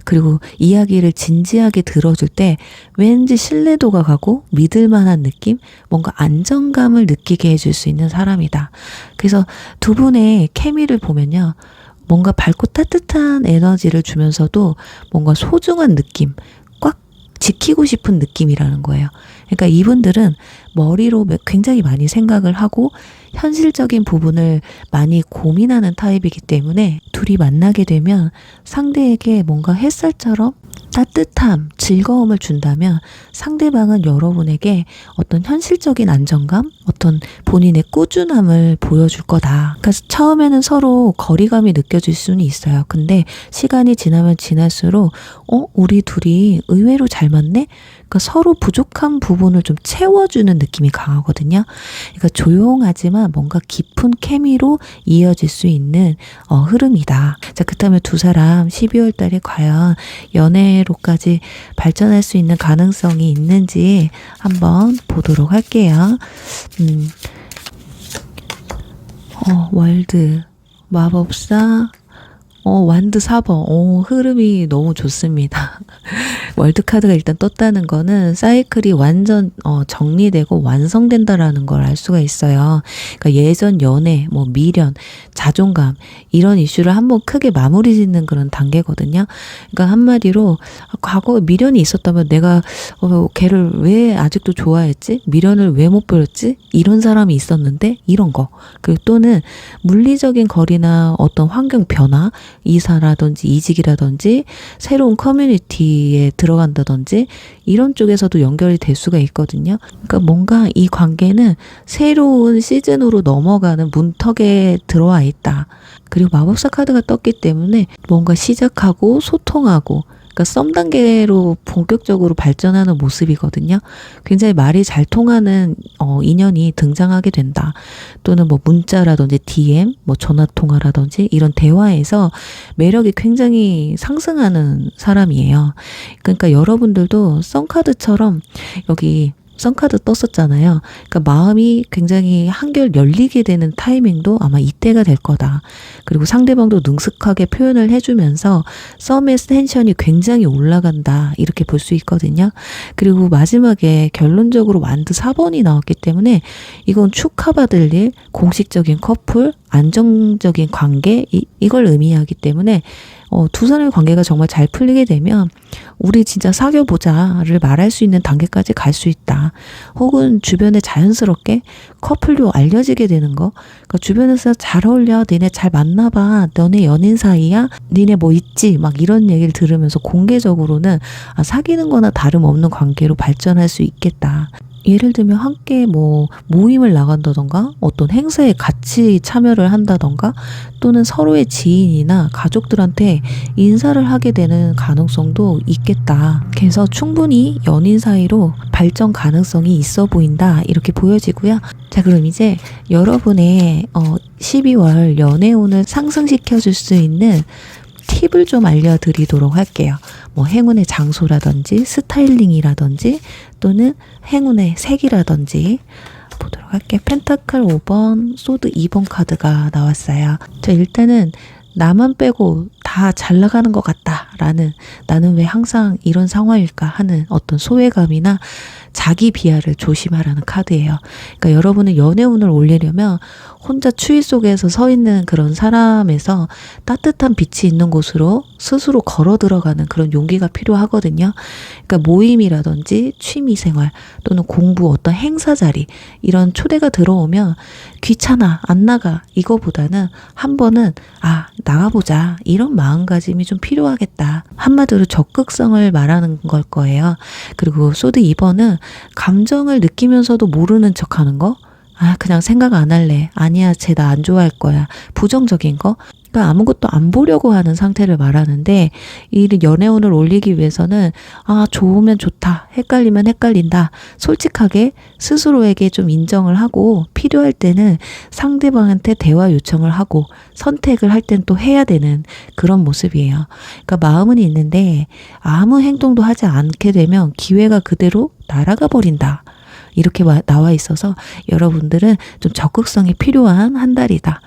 Speaker 1: 그리고 이야기를 진지하게 들어줄 때 왠지 신뢰도가 가고 믿을만한 느낌, 뭔가 안정감을 느끼게 해줄 수 있는 사람이다. 그래서 두 분의 케미를 보면요, 뭔가 밝고 따뜻한 에너지를 주면서도 뭔가 소중한 느낌, 꽉 지키고 싶은 느낌이라는 거예요. 그러니까 이분들은 머리로 굉장히 많이 생각을 하고 현실적인 부분을 많이 고민하는 타입이기 때문에 둘이 만나게 되면 상대에게 뭔가 햇살처럼 따뜻함, 즐거움을 준다면 상대방은 여러분에게 어떤 현실적인 안정감, 어떤 본인의 꾸준함을 보여줄 거다. 그러니까 처음에는 서로 거리감이 느껴질 수는 있어요. 근데 시간이 지나면 지날수록 우리 둘이 의외로 잘 맞네? 그러니까 서로 부족한 부분을 좀 채워주는 느낌이 강하거든요. 그러니까 조용하지만 뭔가 깊은 케미로 이어질 수 있는 흐름이다. 자, 그렇다면 두 사람 12월 달에 과연 연애로까지 발전할 수 있는 가능성이 있는지 한번 보도록 할게요. 월드, 마법사, 완드 4번. 흐름이 너무 좋습니다. 월드 카드가 일단 떴다는 거는 사이클이 완전 정리되고 완성된다라는 걸 알 수가 있어요. 그러니까 예전 연애, 미련, 자존감 이런 이슈를 한번 크게 마무리 짓는 그런 단계거든요. 그러니까 한마디로 과거에 미련이 있었다면 내가 걔를 왜 아직도 좋아했지? 미련을 왜 못 버렸지? 이런 사람이 있었는데 이런 거. 그리고 또는 물리적인 거리나 어떤 환경 변화, 이사라든지 이직이라든지 새로운 커뮤니티에 들어간다든지 이런 쪽에서도 연결이 될 수가 있거든요. 그러니까 뭔가 이 관계는 새로운 시즌으로 넘어가는 문턱에 들어와 있다. 그리고 마법사 카드가 떴기 때문에 뭔가 시작하고 소통하고 그러니까 썸 단계로 본격적으로 발전하는 모습이거든요. 굉장히 말이 잘 통하는 인연이 등장하게 된다. 또는 문자라든지 DM, 전화통화라든지 이런 대화에서 매력이 굉장히 상승하는 사람이에요. 그러니까 여러분들도 썸카드처럼 여기 썸카드 떴었잖아요. 그러니까 마음이 굉장히 한결 열리게 되는 타이밍도 아마 이때가 될 거다. 그리고 상대방도 능숙하게 표현을 해주면서 썸의 텐션이 굉장히 올라간다. 이렇게 볼 수 있거든요. 그리고 마지막에 결론적으로 완드 4번이 나왔기 때문에 이건 축하받을 일, 공식적인 커플, 안정적인 관계 이걸 의미하기 때문에 두 사람의 관계가 정말 잘 풀리게 되면 우리 진짜 사귀어보자를 말할 수 있는 단계까지 갈 수 있다. 혹은 주변에 자연스럽게 커플로 알려지게 되는 거. 그러니까 주변에서 잘 어울려. 니네 잘 맞나봐. 너네 연인 사이야? 니네 뭐 있지? 막 이런 얘기를 들으면서 공개적으로는 사귀는 거나 다름없는 관계로 발전할 수 있겠다. 예를 들면 함께 모임을 나간다던가 어떤 행사에 같이 참여를 한다던가 또는 서로의 지인이나 가족들한테 인사를 하게 되는 가능성도 있겠다. 그래서 충분히 연인 사이로 발전 가능성이 있어 보인다. 이렇게 보여지고요. 자, 그럼 이제 여러분의 12월 연애운을 상승시켜 줄 수 있는 팁을 좀 알려드리도록 할게요. 행운의 장소라든지 스타일링이라든지 또는 행운의 색이라든지 보도록 할게요. 펜타클 5번, 소드 2번 카드가 나왔어요. 자, 일단은 나만 빼고 다 잘 나가는 것 같다라는 나는 왜 항상 이런 상황일까 하는 어떤 소외감이나 자기 비하를 조심하라는 카드예요. 그러니까 여러분은 연애운을 올리려면 혼자 추위 속에서 서 있는 그런 사람에서 따뜻한 빛이 있는 곳으로 스스로 걸어 들어가는 그런 용기가 필요하거든요. 그러니까 모임이라든지 취미생활 또는 공부 어떤 행사 자리 이런 초대가 들어오면 귀찮아 안 나가 이거보다는 한 번은 나가보자 이런 마음가짐이 좀 필요하겠다. 한마디로 적극성을 말하는 걸 거예요. 그리고 소드 2번은 감정을 느끼면서도 모르는 척하는 거. 그냥 생각 안 할래. 아니야, 쟤 나 안 좋아할 거야. 부정적인 거. 그러니까 아무것도 안 보려고 하는 상태를 말하는데 이 연애운을 올리기 위해서는 좋으면 좋다. 헷갈리면 헷갈린다. 솔직하게 스스로에게 좀 인정을 하고 필요할 때는 상대방한테 대화 요청을 하고 선택을 할 땐 또 해야 되는 그런 모습이에요. 그러니까 마음은 있는데 아무 행동도 하지 않게 되면 기회가 그대로 날아가 버린다. 이렇게 나와 있어서 여러분들은 좀 적극성이 필요한 한 달이다.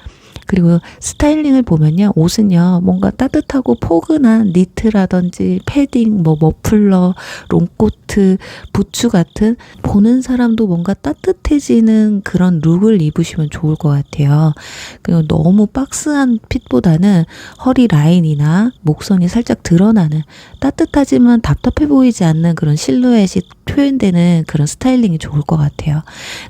Speaker 1: 그리고 스타일링을 보면요. 옷은요. 뭔가 따뜻하고 포근한 니트라든지 패딩, 뭐 머플러, 롱코트, 부츠 같은 보는 사람도 뭔가 따뜻해지는 그런 룩을 입으시면 좋을 것 같아요. 그리고 너무 박스한 핏보다는 허리 라인이나 목선이 살짝 드러나는 따뜻하지만 답답해 보이지 않는 그런 실루엣이 표현되는 그런 스타일링이 좋을 것 같아요.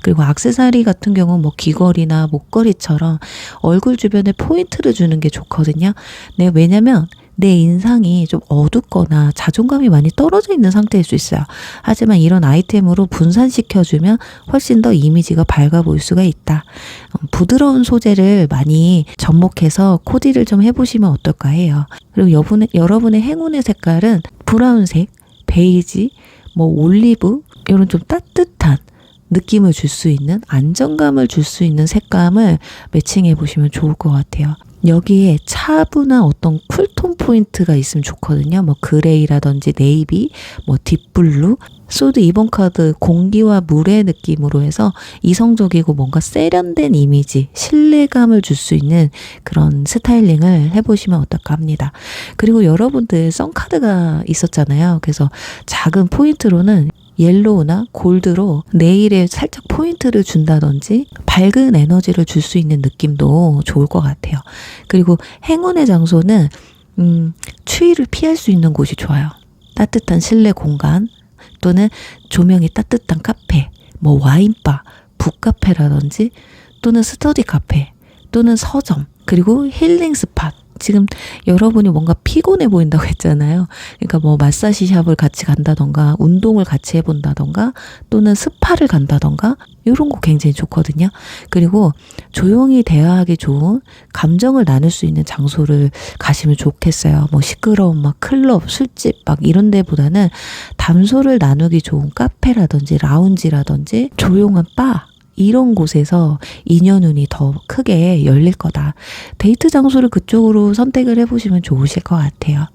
Speaker 1: 그리고 액세서리 같은 경우는 뭐 귀걸이나 목걸이처럼 얼굴 주변에 포인트를 주는 게 좋거든요. 네, 왜냐면 내 인상이 좀 어둡거나 자존감이 많이 떨어져 있는 상태일 수 있어요. 하지만 이런 아이템으로 분산시켜주면 훨씬 더 이미지가 밝아 보일 수가 있다. 부드러운 소재를 많이 접목해서 코디를 좀 해보시면 어떨까 해요. 그리고 여러분의 행운의 색깔은 브라운색, 베이지, 뭐 올리브 이런 좀 따뜻한 느낌을 줄 수 있는 안정감을 줄 수 있는 색감을 매칭해 보시면 좋을 것 같아요. 여기에 차분한 어떤 쿨톤 포인트가 있으면 좋거든요. 뭐 그레이라든지 네이비, 뭐 딥블루, 소드 2번 카드 공기와 물의 느낌으로 해서 이성적이고 뭔가 세련된 이미지, 신뢰감을 줄 수 있는 그런 스타일링을 해보시면 어떨까 합니다. 그리고 여러분들 썬카드가 있었잖아요. 그래서 작은 포인트로는 옐로우나 골드로 네일에 살짝 포인트를 준다든지 밝은 에너지를 줄 수 있는 느낌도 좋을 것 같아요. 그리고 행운의 장소는 추위를 피할 수 있는 곳이 좋아요. 따뜻한 실내 공간 또는 조명이 따뜻한 카페, 뭐 와인바, 북카페라든지 또는 스터디 카페 또는 서점 그리고 힐링 스팟. 지금 여러분이 뭔가 피곤해 보인다고 했잖아요. 그러니까 뭐 마사지 샵을 같이 간다던가 운동을 같이 해본다던가 또는 스파를 간다던가 이런 거 굉장히 좋거든요. 그리고 조용히 대화하기 좋은 감정을 나눌 수 있는 장소를 가시면 좋겠어요. 뭐 시끄러운 막 클럽, 술집 막 이런 데보다는 담소를 나누기 좋은 카페라든지 라운지라든지 조용한 바 이런 곳에서 인연운이 더 크게 열릴 거다. 데이트 장소를 그쪽으로 선택을 해보시면 좋으실 것 같아요.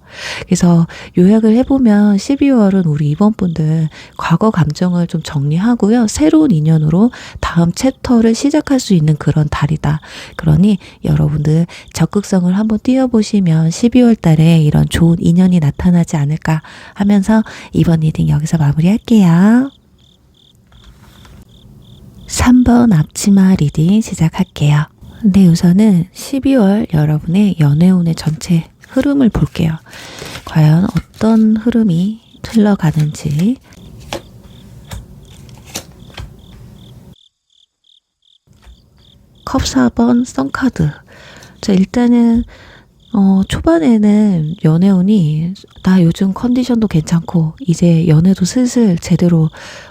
Speaker 1: 그래서 요약을 해보면 12월은 우리 이번 분들 과거 감정을 좀 정리하고요. 새로운 인연으로 다음 챕터를 시작할 수 있는 그런 달이다. 그러니 여러분들 적극성을 한번 띄워보시면 12월 달에 이런 좋은 인연이 나타나지 않을까 하면서 이번 리딩 여기서 마무리할게요. 3번 앞치마 리딩 시작할게요. 네, 우선은 12월 여러분의 연애운의 전체 흐름을 볼게요. 과연 어떤 흐름이 흘러가는지. 컵 4번 썬카드. 자, 일단은 초반에는 연애운이 나 요즘 컨디션도 괜찮고 이제 연애도 슬슬 제대로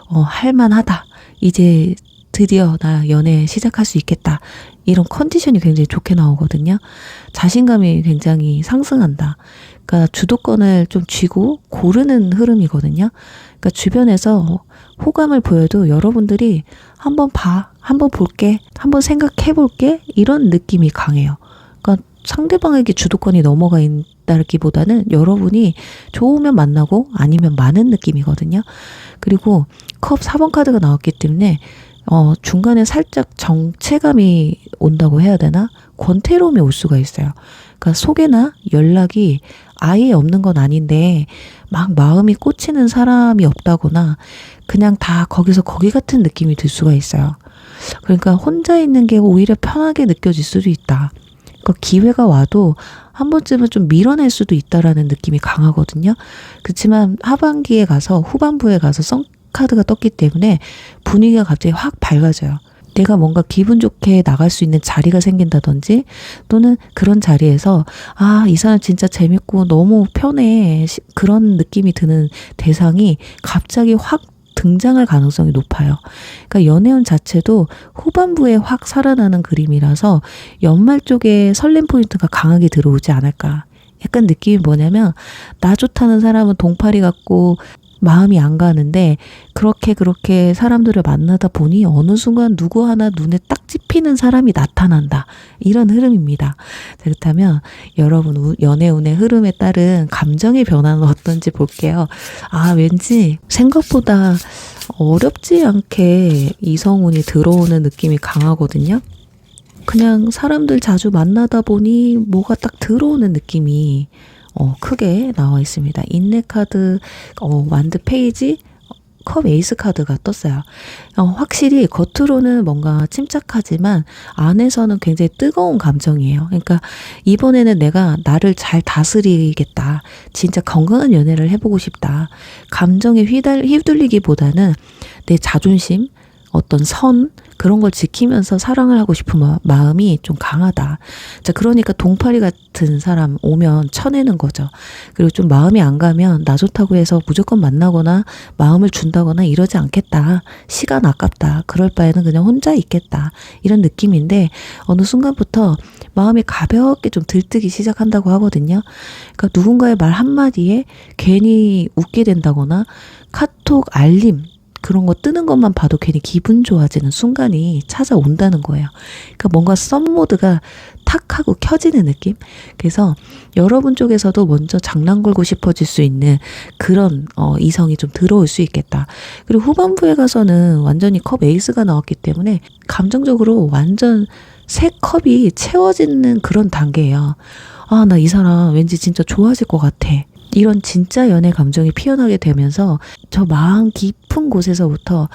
Speaker 1: 할만하다. 이제 드디어 나 연애 시작할 수 있겠다. 이런 컨디션이 굉장히 좋게 나오거든요. 자신감이 굉장히 상승한다. 그러니까 주도권을 좀 쥐고 고르는 흐름이거든요. 그러니까 주변에서 호감을 보여도 여러분들이 한번 한번 볼게, 한번 생각해 볼게 이런 느낌이 강해요. 그러니까 상대방에게 주도권이 넘어가 있다기보다는 여러분이 좋으면 만나고 아니면 많은 느낌이거든요. 그리고 컵 4번 카드가 나왔기 때문에 중간에 살짝 정체감이 온다고 해야 되나? 권태로움이 올 수가 있어요. 그러니까 소개나 연락이 아예 없는 건 아닌데 막 마음이 꽂히는 사람이 없다거나 그냥 다 거기서 거기 같은 느낌이 들 수가 있어요. 그러니까 혼자 있는 게 오히려 편하게 느껴질 수도 있다. 그러니까 기회가 와도 한 번쯤은 좀 밀어낼 수도 있다라는 느낌이 강하거든요. 그렇지만 하반기에 가서 후반부에 가서 카드가 떴기 때문에 분위기가 갑자기 확 밝아져요. 내가 뭔가 기분 좋게 나갈 수 있는 자리가 생긴다든지 또는 그런 자리에서 이 사람 진짜 재밌고 너무 편해 그런 느낌이 드는 대상이 갑자기 확 등장할 가능성이 높아요. 그러니까 연애운 자체도 후반부에 확 살아나는 그림이라서 연말 쪽에 설렘 포인트가 강하게 들어오지 않을까. 약간 느낌이 뭐냐면 나 좋다는 사람은 동파리 같고 마음이 안 가는데 그렇게 사람들을 만나다 보니 어느 순간 누구 하나 눈에 딱 찝히는 사람이 나타난다. 이런 흐름입니다. 자, 그렇다면 여러분 연애운의 흐름에 따른 감정의 변화는 어떤지 볼게요. 왠지 생각보다 어렵지 않게 이성운이 들어오는 느낌이 강하거든요. 그냥 사람들 자주 만나다 보니 뭐가 딱 들어오는 느낌이 크게 나와 있습니다. 인내 카드, 완드 페이지, 컵 에이스 카드가 떴어요. 확실히 겉으로는 뭔가 침착하지만 안에서는 굉장히 뜨거운 감정이에요. 그러니까 이번에는 내가 나를 잘 다스리겠다. 진짜 건강한 연애를 해보고 싶다. 감정에 휘둘리기보다는 내 자존심, 어떤 선 그런 걸 지키면서 사랑을 하고 싶은 마음이 좀 강하다. 자, 그러니까 동파리 같은 사람 오면 쳐내는 거죠. 그리고 좀 마음이 안 가면 나 좋다고 해서 무조건 만나거나 마음을 준다거나 이러지 않겠다. 시간 아깝다. 그럴 바에는 그냥 혼자 있겠다. 이런 느낌인데 어느 순간부터 마음이 가볍게 좀 들뜨기 시작한다고 하거든요. 그러니까 누군가의 말 한마디에 괜히 웃게 된다거나 카톡 알림 그런 거 뜨는 것만 봐도 괜히 기분 좋아지는 순간이 찾아온다는 거예요. 그러니까 뭔가 썸 모드가 탁 하고 켜지는 느낌? 그래서 여러분 쪽에서도 먼저 장난 걸고 싶어질 수 있는 그런 이성이 좀 들어올 수 있겠다. 그리고 후반부에 가서는 완전히 컵 에이스가 나왔기 때문에 감정적으로 완전 새 컵이 채워지는 그런 단계예요. 아, 나 이 사람 왠지 진짜 좋아질 것 같아. 이런 진짜 연애 감정이 피어나게 되면서 저 마음 깊은 곳에서부터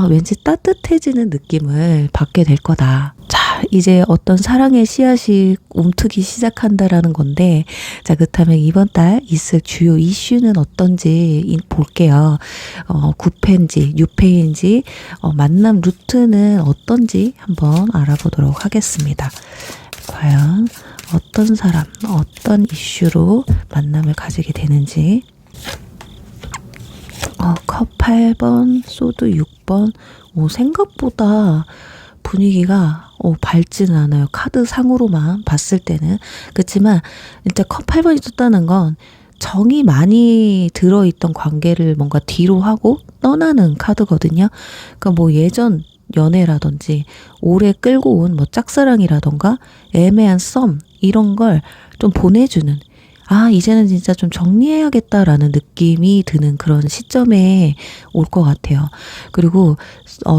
Speaker 1: 왠지 따뜻해지는 느낌을 받게 될 거다. 자, 이제 어떤 사랑의 씨앗이 움트기 시작한다라는 건데, 자, 그렇다면 이번 달 있을 주요 이슈는 어떤지 볼게요. 9패인지 6패인지 만남 루트는 어떤지 한번 알아보도록 하겠습니다. 과연 어떤 사람, 어떤 이슈로 만남을 가지게 되는지. 컵 8번, 소드 6번. 생각보다 분위기가 밝지는 않아요. 카드 상으로만 봤을 때는. 그렇지만 진짜 컵 8번이 떴다는 건 정이 많이 들어있던 관계를 뭔가 뒤로 하고 떠나는 카드거든요. 그러니까 뭐 예전 연애라든지 오래 끌고 온 뭐 짝사랑이라던가 애매한 썸 이런 걸 좀 보내주는, 이제는 진짜 좀 정리해야겠다라는 느낌이 드는 그런 시점에 올 것 같아요. 그리고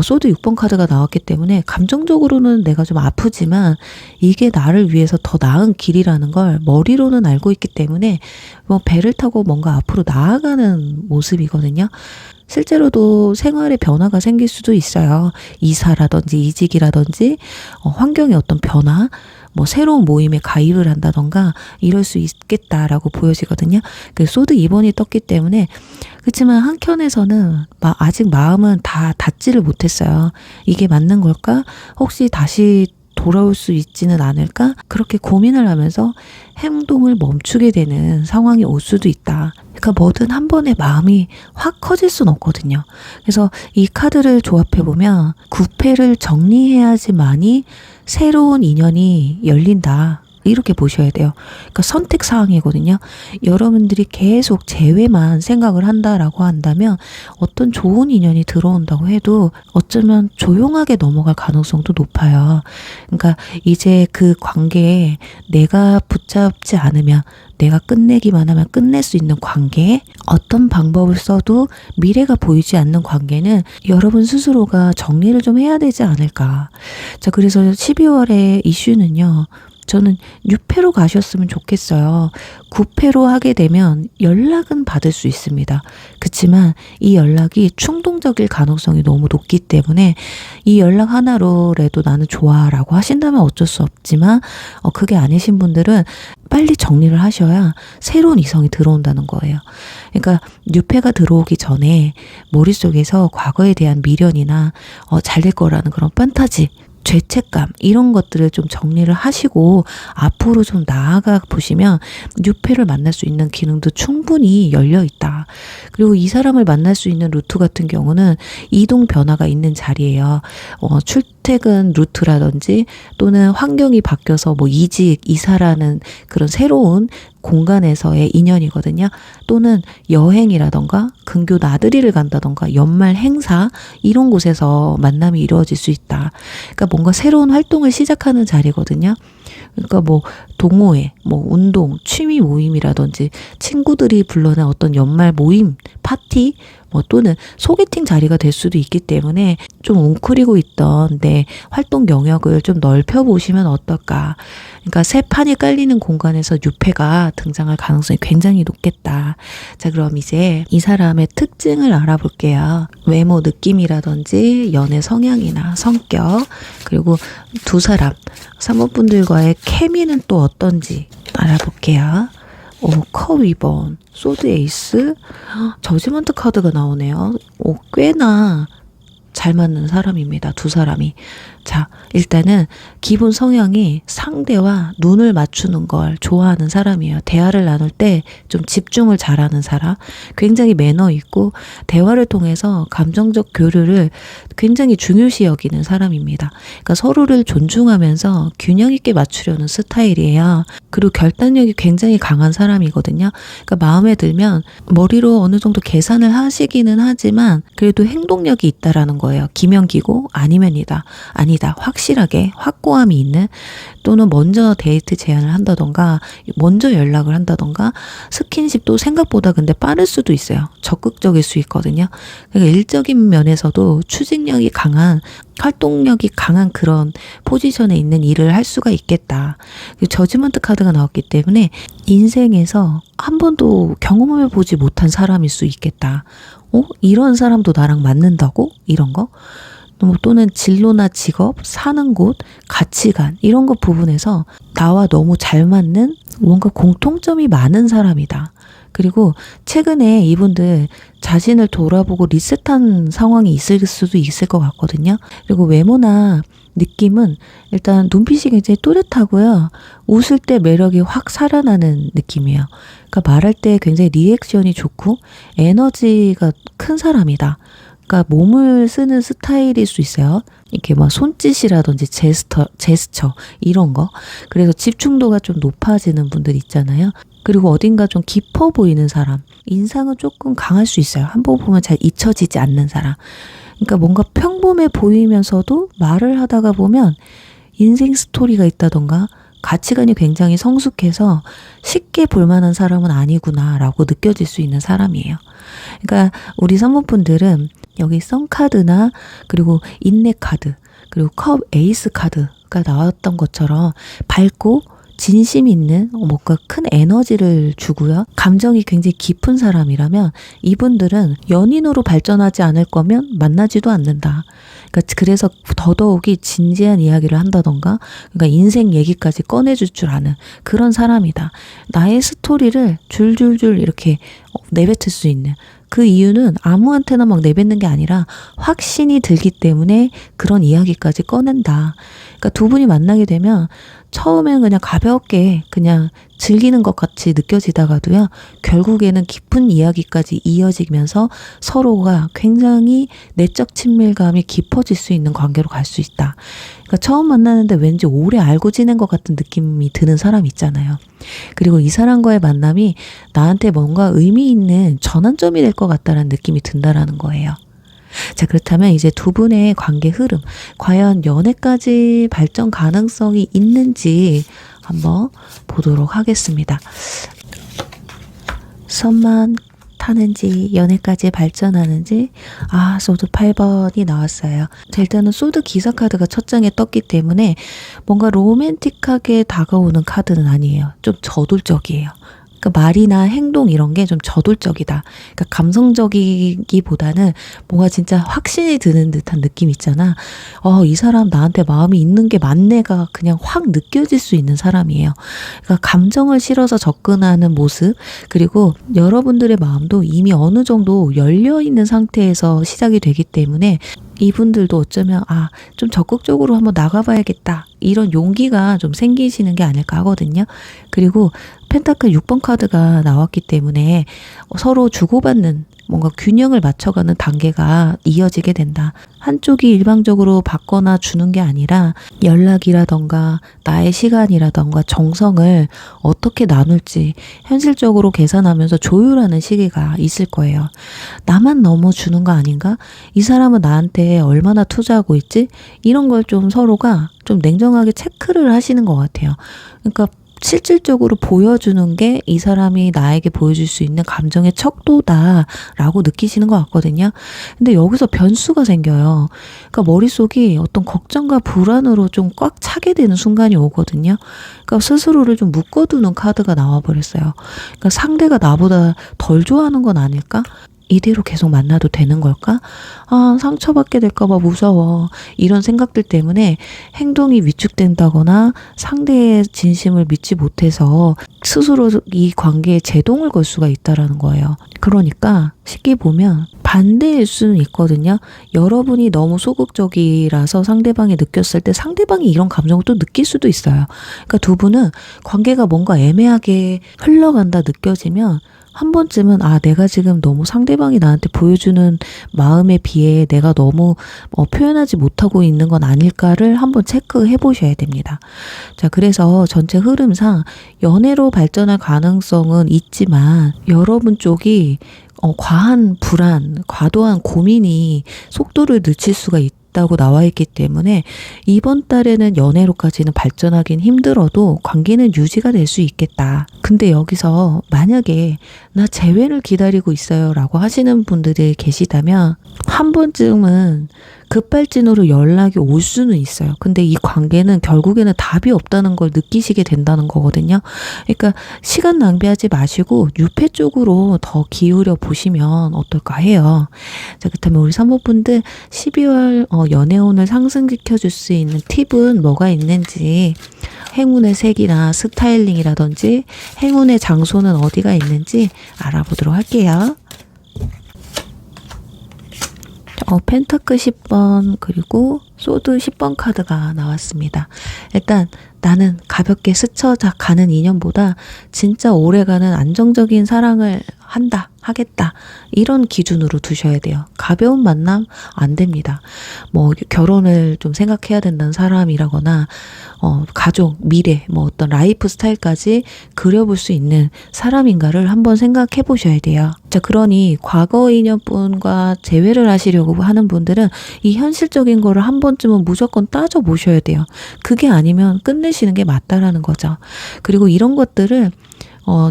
Speaker 1: 소드 6번 카드가 나왔기 때문에 감정적으로는 내가 좀 아프지만 이게 나를 위해서 더 나은 길이라는 걸 머리로는 알고 있기 때문에 뭐 배를 타고 뭔가 앞으로 나아가는 모습이거든요. 실제로도 생활에 변화가 생길 수도 있어요. 이사라든지 이직이라든지 환경의 어떤 변화, 뭐 새로운 모임에 가입을 한다던가 이럴 수 있겠다라고 보여지거든요. 그 소드 2번이 떴기 때문에. 그렇지만 한켠에서는 아직 마음은 다 닿지를 못했어요. 이게 맞는 걸까? 혹시 다시 돌아올 수 있지는 않을까? 그렇게 고민을 하면서 행동을 멈추게 되는 상황이 올 수도 있다. 그러니까 뭐든 한 번에 마음이 확 커질 순 없거든요. 그래서 이 카드를 조합해보면 9패를 정리해야지만이 새로운 인연이 열린다. 이렇게 보셔야 돼요. 그러니까 선택 사항이거든요. 여러분들이 계속 재회만 생각을 한다라고 한다면 어떤 좋은 인연이 들어온다고 해도 어쩌면 조용하게 넘어갈 가능성도 높아요. 그러니까 이제 그 관계에 내가 붙잡지 않으면, 내가 끝내기만 하면 끝낼 수 있는 관계에 어떤 방법을 써도 미래가 보이지 않는 관계는 여러분 스스로가 정리를 좀 해야 되지 않을까. 자, 그래서 12월의 이슈는요. 저는 6패로 가셨으면 좋겠어요. 9패로 하게 되면 연락은 받을 수 있습니다. 그렇지만 이 연락이 충동적일 가능성이 너무 높기 때문에 이 연락 하나로라도 나는 좋아라고 하신다면 어쩔 수 없지만 그게 아니신 분들은 빨리 정리를 하셔야 새로운 이성이 들어온다는 거예요. 그러니까 6패가 들어오기 전에 머릿속에서 과거에 대한 미련이나 잘 될 거라는 그런 판타지, 죄책감 이런 것들을 좀 정리를 하시고 앞으로 좀 나아가 보시면 6패를 만날 수 있는 기능도 충분히 열려 있다. 그리고 이 사람을 만날 수 있는 루트 같은 경우는 이동 변화가 있는 자리예요. 출퇴근 루트라든지 또는 환경이 바뀌어서 뭐 이직, 이사라는 그런 새로운 공간에서의 인연이거든요. 또는 여행이라던가 근교 나들이를 간다던가 연말 행사 이런 곳에서 만남이 이루어질 수 있다. 그러니까 뭔가 새로운 활동을 시작하는 자리거든요. 그러니까 뭐 동호회, 뭐 운동, 취미 모임이라든지 친구들이 불러낸 어떤 연말 모임, 파티 뭐 또는 소개팅 자리가 될 수도 있기 때문에 좀 웅크리고 있던 내 활동 영역을 좀 넓혀보시면 어떨까. 그러니까 새 판이 깔리는 공간에서 뉴페가 등장할 가능성이 굉장히 높겠다. 자, 그럼 이제 이 사람의 특징을 알아볼게요. 외모 느낌이라든지 연애 성향이나 성격, 그리고 두 사람, 사모분들과의 케미는 또 어떤지 알아볼게요. 오, 컵 2번, 소드 에이스, 저지먼트 카드가 나오네요. 오, 꽤나 잘 맞는 사람입니다. 두 사람이. 자, 일단은 기본 성향이 상대와 눈을 맞추는 걸 좋아하는 사람이에요. 대화를 나눌 때 좀 집중을 잘하는 사람, 굉장히 매너 있고 대화를 통해서 감정적 교류를 굉장히 중요시 여기는 사람입니다. 그러니까 서로를 존중하면서 균형 있게 맞추려는 스타일이에요. 그리고 결단력이 굉장히 강한 사람이거든요. 그러니까 마음에 들면 머리로 어느 정도 계산을 하시기는 하지만 그래도 행동력이 있다라는 거예요. 기면기고 아니면이다. 아니다. 확실하게 확고함이 있는, 또는 먼저 데이트 제안을 한다던가 먼저 연락을 한다던가 스킨십도 생각보다 근데 빠를 수도 있어요. 적극적일 수 있거든요. 그러니까 일적인 면에서도 추진력이 강한, 활동력이 강한 그런 포지션에 있는 일을 할 수가 있겠다. 저지먼트 카드가 나왔기 때문에 인생에서 한 번도 경험해 보지 못한 사람일 수 있겠다. 이런 사람도 나랑 맞는다고? 이런 거? 또는 진로나 직업, 사는 곳, 가치관 이런 것 부분에서 나와 너무 잘 맞는 뭔가 공통점이 많은 사람이다. 그리고 최근에 이분들 자신을 돌아보고 리셋한 상황이 있을 수도 있을 것 같거든요. 그리고 외모나 느낌은 일단 눈빛이 굉장히 또렷하고요. 웃을 때 매력이 확 살아나는 느낌이에요. 그러니까 말할 때 굉장히 리액션이 좋고 에너지가 큰 사람이다. 그러니까 몸을 쓰는 스타일일 수 있어요. 이렇게 막 손짓이라든지 제스처 이런 거. 그래서 집중도가 좀 높아지는 분들 있잖아요. 그리고 어딘가 좀 깊어 보이는 사람. 인상은 조금 강할 수 있어요. 한 번 보면 잘 잊혀지지 않는 사람. 그러니까 뭔가 평범해 보이면서도 말을 하다가 보면 인생 스토리가 있다던가 가치관이 굉장히 성숙해서 쉽게 볼만한 사람은 아니구나라고 느껴질 수 있는 사람이에요. 그러니까 우리 산모분들은 여기 썬카드나 그리고 인내 카드 그리고 컵 에이스 카드가 나왔던 것처럼 밝고 진심 있는 뭔가 큰 에너지를 주고요. 감정이 굉장히 깊은 사람이라면 이분들은 연인으로 발전하지 않을 거면 만나지도 않는다. 그러니까 그래서 더더욱이 진지한 이야기를 한다던가 그러니까 인생 얘기까지 꺼내줄 줄 아는 그런 사람이다. 나의 스토리를 줄줄줄 이렇게 내뱉을 수 있는 그 이유는 아무한테나 막 내뱉는 게 아니라 확신이 들기 때문에 그런 이야기까지 꺼낸다. 그러니까 두 분이 만나게 되면 처음엔 그냥 가볍게 그냥 즐기는 것 같이 느껴지다가도요. 결국에는 깊은 이야기까지 이어지면서 서로가 굉장히 내적 친밀감이 깊어질 수 있는 관계로 갈 수 있다. 그러니까 처음 만나는데 왠지 오래 알고 지낸 것 같은 느낌이 드는 사람 있잖아요. 그리고 이 사람과의 만남이 나한테 뭔가 의미 있는 전환점이 될 것 같다라는 느낌이 든다라는 거예요. 자, 그렇다면 이제 두 분의 관계 흐름, 과연 연애까지 발전 가능성이 있는지 한번 보도록 하겠습니다. 선만 타는지 연애까지 발전하는지. 소드 8번이 나왔어요. 자, 일단은 소드 기사 카드가 첫 장에 떴기 때문에 뭔가 로맨틱하게 다가오는 카드는 아니에요. 좀 저돌적이에요. 그러니까 말이나 행동 이런 게 좀 저돌적이다. 그러니까 감성적이기보다는 뭔가 진짜 확신이 드는 듯한 느낌 있잖아. 이 사람 나한테 마음이 있는 게 맞네가 그냥 확 느껴질 수 있는 사람이에요. 그러니까 감정을 실어서 접근하는 모습, 그리고 여러분들의 마음도 이미 어느 정도 열려 있는 상태에서 시작이 되기 때문에 이분들도 어쩌면 좀 적극적으로 한번 나가봐야겠다 이런 용기가 좀 생기시는 게 아닐까 하거든요. 그리고 펜타클 6번 카드가 나왔기 때문에 서로 주고받는 뭔가 균형을 맞춰가는 단계가 이어지게 된다. 한쪽이 일방적으로 받거나 주는 게 아니라 연락이라던가 나의 시간이라던가 정성을 어떻게 나눌지 현실적으로 계산하면서 조율하는 시기가 있을 거예요. 나만 너무 주는 거 아닌가? 이 사람은 나한테 얼마나 투자하고 있지? 이런 걸 좀 서로가 좀 냉정하게 체크를 하시는 것 같아요. 그러니까 실질적으로 보여주는 게 이 사람이 나에게 보여줄 수 있는 감정의 척도다라고 느끼시는 것 같거든요. 근데 여기서 변수가 생겨요. 그러니까 머릿속이 어떤 걱정과 불안으로 좀 꽉 차게 되는 순간이 오거든요. 그러니까 스스로를 좀 묶어두는 카드가 나와버렸어요. 그러니까 상대가 나보다 덜 좋아하는 건 아닐까? 이대로 계속 만나도 되는 걸까? 아, 상처받게 될까봐 무서워. 이런 생각들 때문에 행동이 위축된다거나 상대의 진심을 믿지 못해서 스스로 이 관계에 제동을 걸 수가 있다라는 거예요. 그러니까 쉽게 보면 반대일 수는 있거든요. 여러분이 너무 소극적이라서 상대방이 느꼈을 때 상대방이 이런 감정을 또 느낄 수도 있어요. 그러니까 두 분은 관계가 뭔가 애매하게 흘러간다 느껴지면 한 번쯤은 내가 지금 너무 상대방이 나한테 보여주는 마음에 비해 내가 너무 표현하지 못하고 있는 건 아닐까를 한번 체크해 보셔야 됩니다. 자, 그래서 전체 흐름상 연애로 발전할 가능성은 있지만 여러분 쪽이 과한 불안, 과도한 고민이 속도를 늦출 수가 있다고 나와 있기 때문에 이번 달에는 연애로까지는 발전하긴 힘들어도 관계는 유지가 될 수 있겠다. 근데 여기서 만약에 나 재회를 기다리고 있어요 라고 하시는 분들이 계시다면 한 번쯤은 급발진으로 연락이 올 수는 있어요. 근데 이 관계는 결국에는 답이 없다는 걸 느끼시게 된다는 거거든요. 그러니까 시간 낭비하지 마시고 유패 쪽으로 더 기울여 보시면 어떨까 해요. 자, 그렇다면 우리 산모분들 12월 연애운을 상승시켜 줄 수 있는 팁은 뭐가 있는지, 행운의 색이나 스타일링이라든지 행운의 장소는 어디가 있는지 알아보도록 할게요. 펜타클 10번 그리고 소드 10번 카드가 나왔습니다. 일단 나는 가볍게 스쳐가는 인연보다 진짜 오래가는 안정적인 사랑을 하겠다. 이런 기준으로 두셔야 돼요. 가벼운 만남 안 됩니다. 뭐 결혼을 좀 생각해야 된다는 사람이라거나 가족, 미래, 어떤 라이프 스타일까지 그려볼 수 있는 사람인가를 한번 생각해 보셔야 돼요. 자, 그러니 과거 인연분과 재회를 하시려고 하는 분들은 이 현실적인 거를 한 번쯤은 무조건 따져 보셔야 돼요. 그게 아니면 끝내시는 게 맞다라는 거죠. 그리고 이런 것들을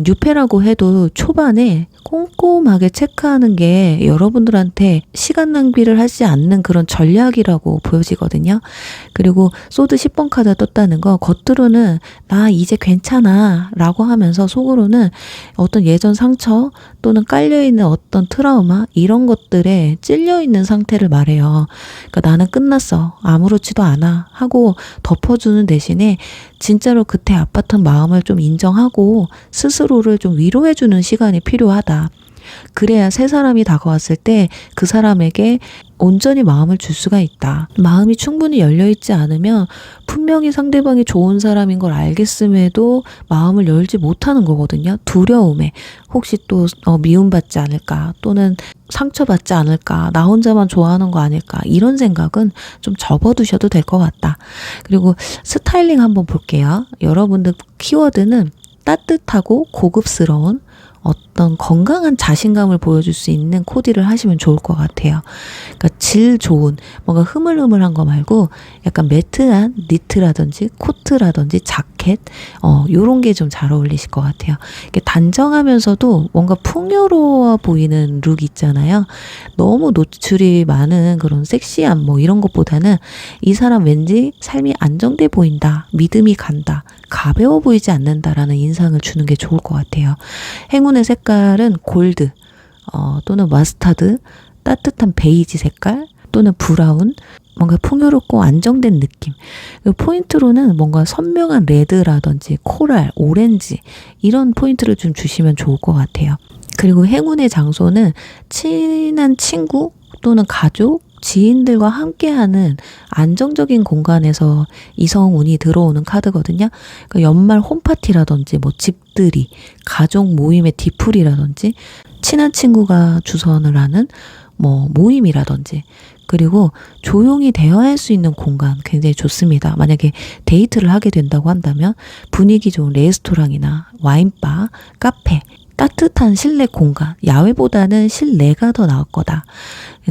Speaker 1: 뉴페라고 해도 초반에 꼼꼼하게 체크하는 게 여러분들한테 시간 낭비를 하지 않는 그런 전략이라고 보여지거든요. 그리고 소드 10번 카드 떴다는 거 겉으로는 나 이제 괜찮아 라고 하면서 속으로는 어떤 예전 상처 또는 깔려있는 어떤 트라우마 이런 것들에 찔려있는 상태를 말해요. 그러니까 나는 끝났어. 아무렇지도 않아 하고 덮어주는 대신에 진짜로 그때 아팠던 마음을 좀 인정하고 스스로를 좀 위로해주는 시간이 필요하다. 그래야 새 사람이 다가왔을 때 그 사람에게 온전히 마음을 줄 수가 있다. 마음이 충분히 열려있지 않으면 분명히 상대방이 좋은 사람인 걸 알겠음에도 마음을 열지 못하는 거거든요. 두려움에 혹시 또 미움받지 않을까 또는 상처받지 않을까 나 혼자만 좋아하는 거 아닐까 이런 생각은 좀 접어두셔도 될 것 같다. 그리고 스타일링 한번 볼게요. 여러분들 키워드는 따뜻하고 고급스러운 어떤 건강한 자신감을 보여줄 수 있는 코디를 하시면 좋을 것 같아요. 그러니까 질 좋은 뭔가 흐물흐물한 거 말고 약간 매트한 니트라든지 코트라든지 자켓 요런 게 좀 잘 어울리실 것 같아요. 이렇게 단정하면서도 뭔가 풍요로워 보이는 룩 있잖아요. 너무 노출이 많은 그런 섹시함 이런 것보다는 이 사람 왠지 삶이 안정돼 보인다. 믿음이 간다. 가벼워 보이지 않는다라는 인상을 주는 게 좋을 것 같아요. 행운의 색깔은 골드 또는 마스타드, 따뜻한 베이지 색깔 또는 브라운, 뭔가 풍요롭고 안정된 느낌. 포인트로는 뭔가 선명한 레드라든지 코랄, 오렌지 이런 포인트를 좀 주시면 좋을 것 같아요. 그리고 행운의 장소는 친한 친구 또는 가족, 지인들과 함께하는 안정적인 공간에서 이성운이 들어오는 카드거든요. 그러니까 연말 홈파티라든지 집들이, 가족 모임의 뒤풀이라든지 친한 친구가 주선을 하는 모임이라든지 그리고 조용히 대화할 수 있는 공간 굉장히 좋습니다. 만약에 데이트를 하게 된다고 한다면 분위기 좋은 레스토랑이나 와인바, 카페 따뜻한 실내 공간, 야외보다는 실내가 더 나을 거다.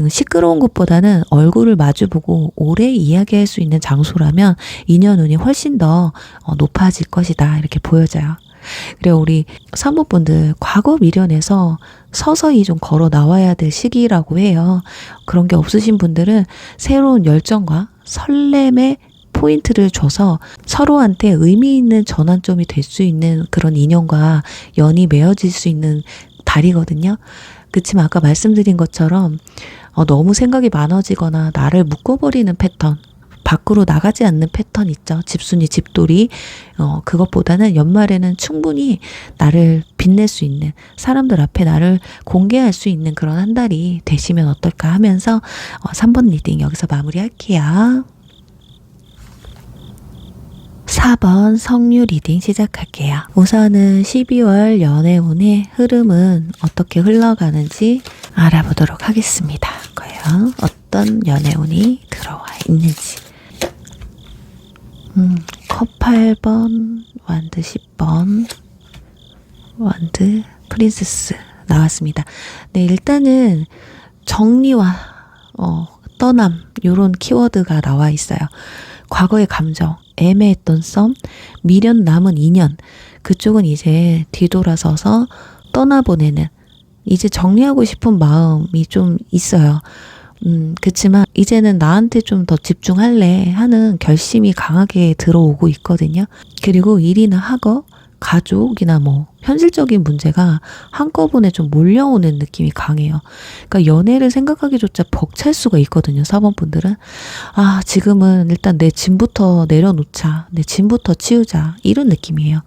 Speaker 1: 시끄러운 것보다는 얼굴을 마주보고 오래 이야기할 수 있는 장소라면 인연운이 훨씬 더 높아질 것이다. 이렇게 보여져요. 그리고 우리 사모분들 과거 미련에서 서서히 좀 걸어 나와야 될 시기라고 해요. 그런 게 없으신 분들은 새로운 열정과 설렘의 포인트를 줘서 서로한테 의미 있는 전환점이 될 수 있는 그런 인연과 연이 맺어질 수 있는 달이거든요. 그치만 아까 말씀드린 것처럼 너무 생각이 많아지거나 나를 묶어버리는 패턴, 밖으로 나가지 않는 패턴 있죠. 집순이, 집돌이. 그것보다는 연말에는 충분히 나를 빛낼 수 있는, 사람들 앞에 나를 공개할 수 있는 그런 한 달이 되시면 어떨까 하면서 3번 리딩 여기서 마무리할게요. 4번 성류 리딩 시작할게요. 우선은 12월 연애운의 흐름은 어떻게 흘러가는지 알아보도록 하겠습니다. 과연 어떤 연애운이 들어와 있는지. 컵 8번, 완드 10번, 완드 프린세스 나왔습니다. 네, 일단은 정리와 떠남 이런 키워드가 나와 있어요. 과거의 감정, 애매했던 썸, 미련 남은 인연, 그쪽은 이제 뒤돌아서서 떠나보내는, 이제 정리하고 싶은 마음이 좀 있어요. 그치만 이제는 나한테 좀 더 집중할래 하는 결심이 강하게 들어오고 있거든요. 그리고 일이나 학업, 가족이나 뭐 현실적인 문제가 한꺼번에 좀 몰려오는 느낌이 강해요. 그러니까 연애를 생각하기조차 벅찰 수가 있거든요. 4번 분들은. 지금은 일단 내 짐부터 내려놓자. 내 짐부터 치우자. 이런 느낌이에요.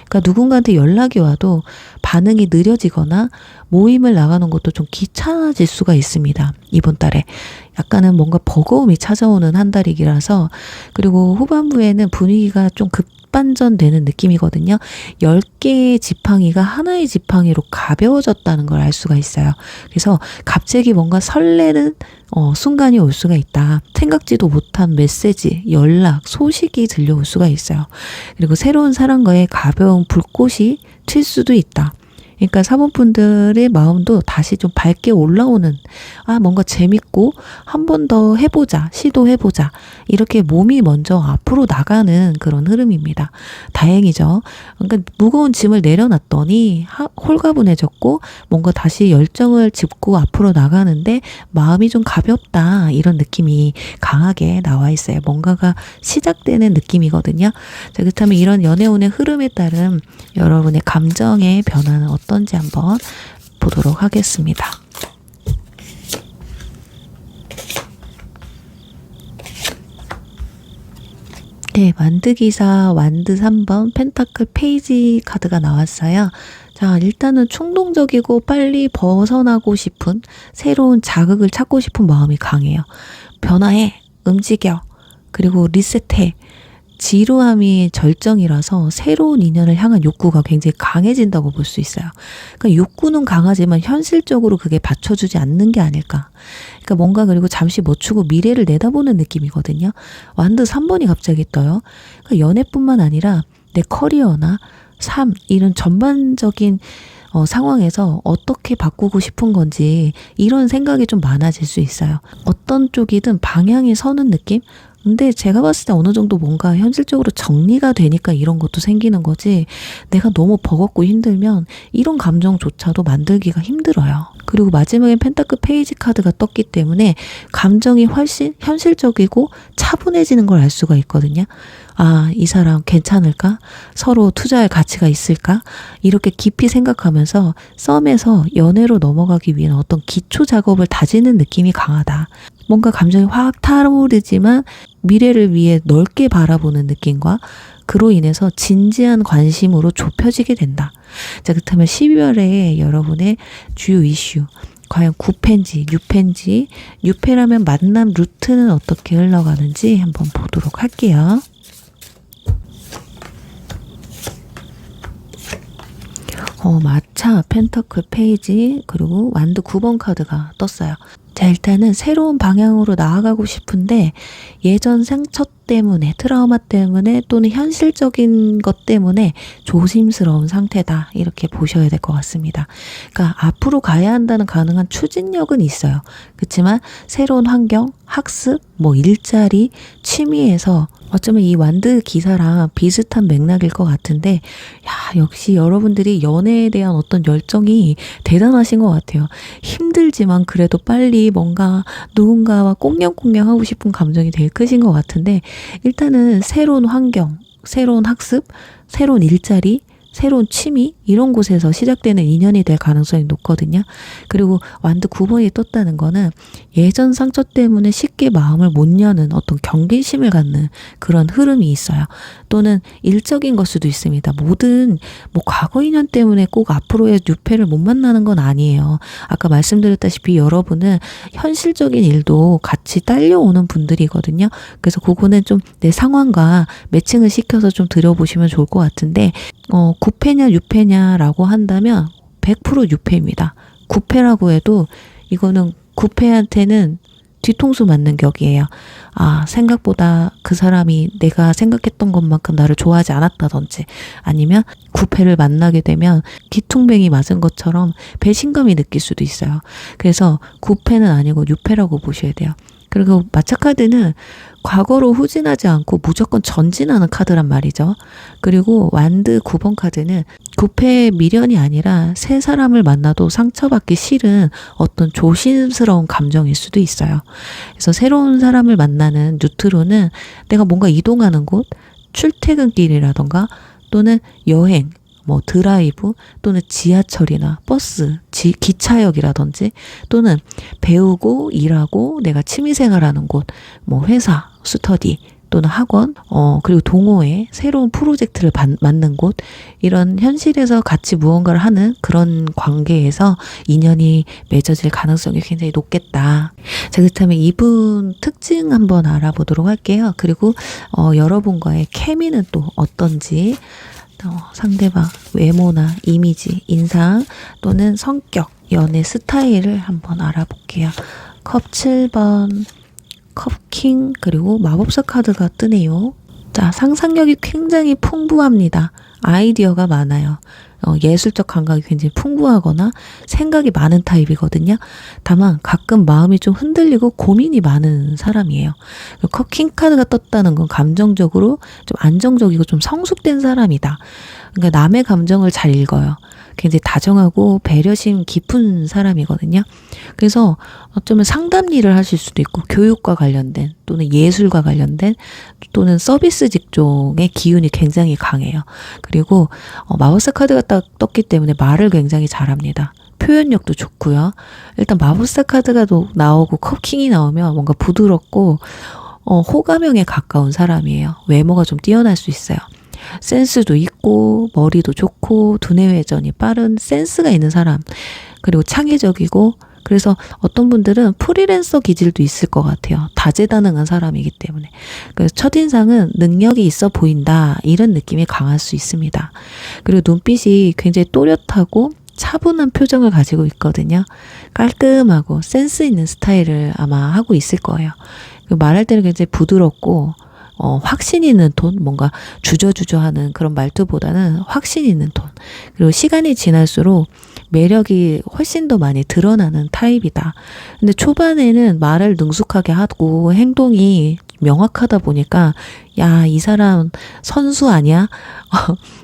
Speaker 1: 그러니까 누군가한테 연락이 와도 반응이 느려지거나 모임을 나가는 것도 좀 귀찮아질 수가 있습니다. 이번 달에. 약간은 뭔가 버거움이 찾아오는 한 달이라서, 그리고 후반부에는 분위기가 좀 급반전되는 느낌이거든요. 10개의 지팡이가 하나의 지팡이로 가벼워졌다는 걸 알 수가 있어요. 그래서 갑자기 뭔가 설레는 순간이 올 수가 있다. 생각지도 못한 메시지, 연락, 소식이 들려올 수가 있어요. 그리고 새로운 사람과의 가벼운 불꽃이 튈 수도 있다. 그러니까 사모분들의 마음도 다시 좀 밝게 올라오는, 뭔가 재밌고 한 번 더 해보자, 시도해보자, 이렇게 몸이 먼저 앞으로 나가는 그런 흐름입니다. 다행이죠. 그러니까 무거운 짐을 내려놨더니 홀가분해졌고 뭔가 다시 열정을 짚고 앞으로 나가는데 마음이 좀 가볍다, 이런 느낌이 강하게 나와 있어요. 뭔가가 시작되는 느낌이거든요. 자, 그렇다면 이런 연애운의 흐름에 따른 여러분의 감정의 변화는 어떤지 한번 보도록 하겠습니다. 네, 완드기사, 완드 3번, 펜타클 페이지 카드가 나왔어요. 자, 일단은 충동적이고 빨리 벗어나고 싶은, 새로운 자극을 찾고 싶은 마음이 강해요. 변화해, 움직여, 그리고 리셋해. 지루함이 절정이라서 새로운 인연을 향한 욕구가 굉장히 강해진다고 볼 수 있어요. 그러니까 욕구는 강하지만 현실적으로 그게 받쳐주지 않는 게 아닐까. 그러니까 뭔가, 그리고 잠시 멈추고 미래를 내다보는 느낌이거든요. 완드 3번이 갑자기 떠요. 그러니까 연애뿐만 아니라 내 커리어나 삶, 이런 전반적인 상황에서 어떻게 바꾸고 싶은 건지, 이런 생각이 좀 많아질 수 있어요. 어떤 쪽이든 방향이 서는 느낌? 근데 제가 봤을 때 어느 정도 뭔가 현실적으로 정리가 되니까 이런 것도 생기는 거지, 내가 너무 버겁고 힘들면 이런 감정조차도 만들기가 힘들어요. 그리고 마지막엔 펜타클 페이지 카드가 떴기 때문에 감정이 훨씬 현실적이고 차분해지는 걸 알 수가 있거든요. 이 사람 괜찮을까? 서로 투자할 가치가 있을까? 이렇게 깊이 생각하면서 썸에서 연애로 넘어가기 위한 어떤 기초 작업을 다지는 느낌이 강하다. 뭔가 감정이 확 타오르지만 미래를 위해 넓게 바라보는 느낌과 그로 인해서 진지한 관심으로 좁혀지게 된다. 자, 그렇다면 12월에 여러분의 주요 이슈, 과연 9펜지, 6펜지, 6패라면 만남 루트는 어떻게 흘러가는지 한번 보도록 할게요. 마차, 펜터클 페이지, 그리고 완드 9번 카드가 떴어요. 자, 일단은 새로운 방향으로 나아가고 싶은데 예전 상처 때문에, 트라우마 때문에 또는 현실적인 것 때문에 조심스러운 상태다. 이렇게 보셔야 될 것 같습니다. 그러니까 앞으로 가야 한다는 가능한 추진력은 있어요. 그렇지만 새로운 환경, 학습, 뭐 일자리, 취미에서 어쩌면 이 완드 기사랑 비슷한 맥락일 것 같은데, 야, 역시 여러분들이 연애에 대한 어떤 열정이 대단하신 것 같아요. 힘들지만 그래도 빨리 뭔가 누군가와 꽁냥꽁냥 하고 싶은 감정이 되게 크신 것 같은데, 일단은 새로운 환경, 새로운 학습, 새로운 일자리, 새로운 취미 이런 곳에서 시작되는 인연이 될 가능성이 높거든요. 그리고 완드 9번이 떴다는 거는 예전 상처 때문에 쉽게 마음을 못 여는 어떤 경계심을 갖는 그런 흐름이 있어요. 또는 일적인 걸 수도 있습니다. 모든 뭐 과거 인연 때문에 꼭 앞으로의 뉴페를 못 만나는 건 아니에요. 아까 말씀드렸다시피 여러분은 현실적인 일도 같이 딸려오는 분들이거든요. 그래서 그거는 좀 내 상황과 매칭을 시켜서 좀 들여보시면 좋을 것 같은데, 9패냐 6패냐라고 한다면 100% 6패입니다. 9패라고 해도 이거는 9패한테는 뒤통수 맞는 격이에요. 아, 생각보다 그 사람이 내가 생각했던 것만큼 나를 좋아하지 않았다든지, 아니면 9패를 만나게 되면 뒤통뱅이 맞은 것처럼 배신감이 느낄 수도 있어요. 그래서 9패는 아니고 6패라고 보셔야 돼요. 그리고 마차카드는 과거로 후진하지 않고 무조건 전진하는 카드란 말이죠. 그리고 완드 9번 카드는 9패의 미련이 아니라 새 사람을 만나도 상처받기 싫은 어떤 조심스러운 감정일 수도 있어요. 그래서 새로운 사람을 만나는 뉴트로는 내가 뭔가 이동하는 곳, 출퇴근길이라던가 또는 여행, 뭐 드라이브 또는 지하철이나 버스, 기차역이라든지 또는 배우고 일하고 내가 취미생활하는 곳, 뭐 회사, 스터디 또는 학원, 그리고 동호회, 새로운 프로젝트를 맡는 곳, 이런 현실에서 같이 무언가를 하는 그런 관계에서 인연이 맺어질 가능성이 굉장히 높겠다. 자, 그렇다면 이분 특징 한번 알아보도록 할게요. 그리고 여러분과의 케미는 또 어떤지, 상대방 외모나 이미지, 인상 또는 성격, 연애 스타일을 한번 알아볼게요. 컵 7번, 컵킹, 그리고 마법사 카드가 뜨네요. 자, 상상력이 굉장히 풍부합니다. 아이디어가 많아요. 예술적 감각이 굉장히 풍부하거나 생각이 많은 타입이거든요. 다만 가끔 마음이 좀 흔들리고 고민이 많은 사람이에요. 컵킹 카드가 떴다는 건 감정적으로 좀 안정적이고 좀 성숙된 사람이다. 그러니까 남의 감정을 잘 읽어요. 굉장히 다정하고 배려심 깊은 사람이거든요. 그래서 어쩌면 상담 일을 하실 수도 있고, 교육과 관련된 또는 예술과 관련된 또는 서비스 직종의 기운이 굉장히 강해요. 그리고 마법사 카드가 딱 떴기 때문에 말을 굉장히 잘합니다. 표현력도 좋고요. 일단 마법사 카드가 나오고 컵킹이 나오면 뭔가 부드럽고 호감형에 가까운 사람이에요. 외모가 좀 뛰어날 수 있어요. 센스도 있고 머리도 좋고 두뇌 회전이 빠른 센스가 있는 사람, 그리고 창의적이고, 그래서 어떤 분들은 프리랜서 기질도 있을 것 같아요. 다재다능한 사람이기 때문에. 그래서 첫인상은 능력이 있어 보인다, 이런 느낌이 강할 수 있습니다. 그리고 눈빛이 굉장히 또렷하고 차분한 표정을 가지고 있거든요. 깔끔하고 센스 있는 스타일을 아마 하고 있을 거예요. 말할 때는 굉장히 부드럽고 확신 있는 톤, 뭔가 주저주저하는 그런 말투보다는 확신 있는 톤. 그리고 시간이 지날수록 매력이 훨씬 더 많이 드러나는 타입이다. 근데 초반에는 말을 능숙하게 하고 행동이 명확하다 보니까, 야, 이 사람 선수 아니야?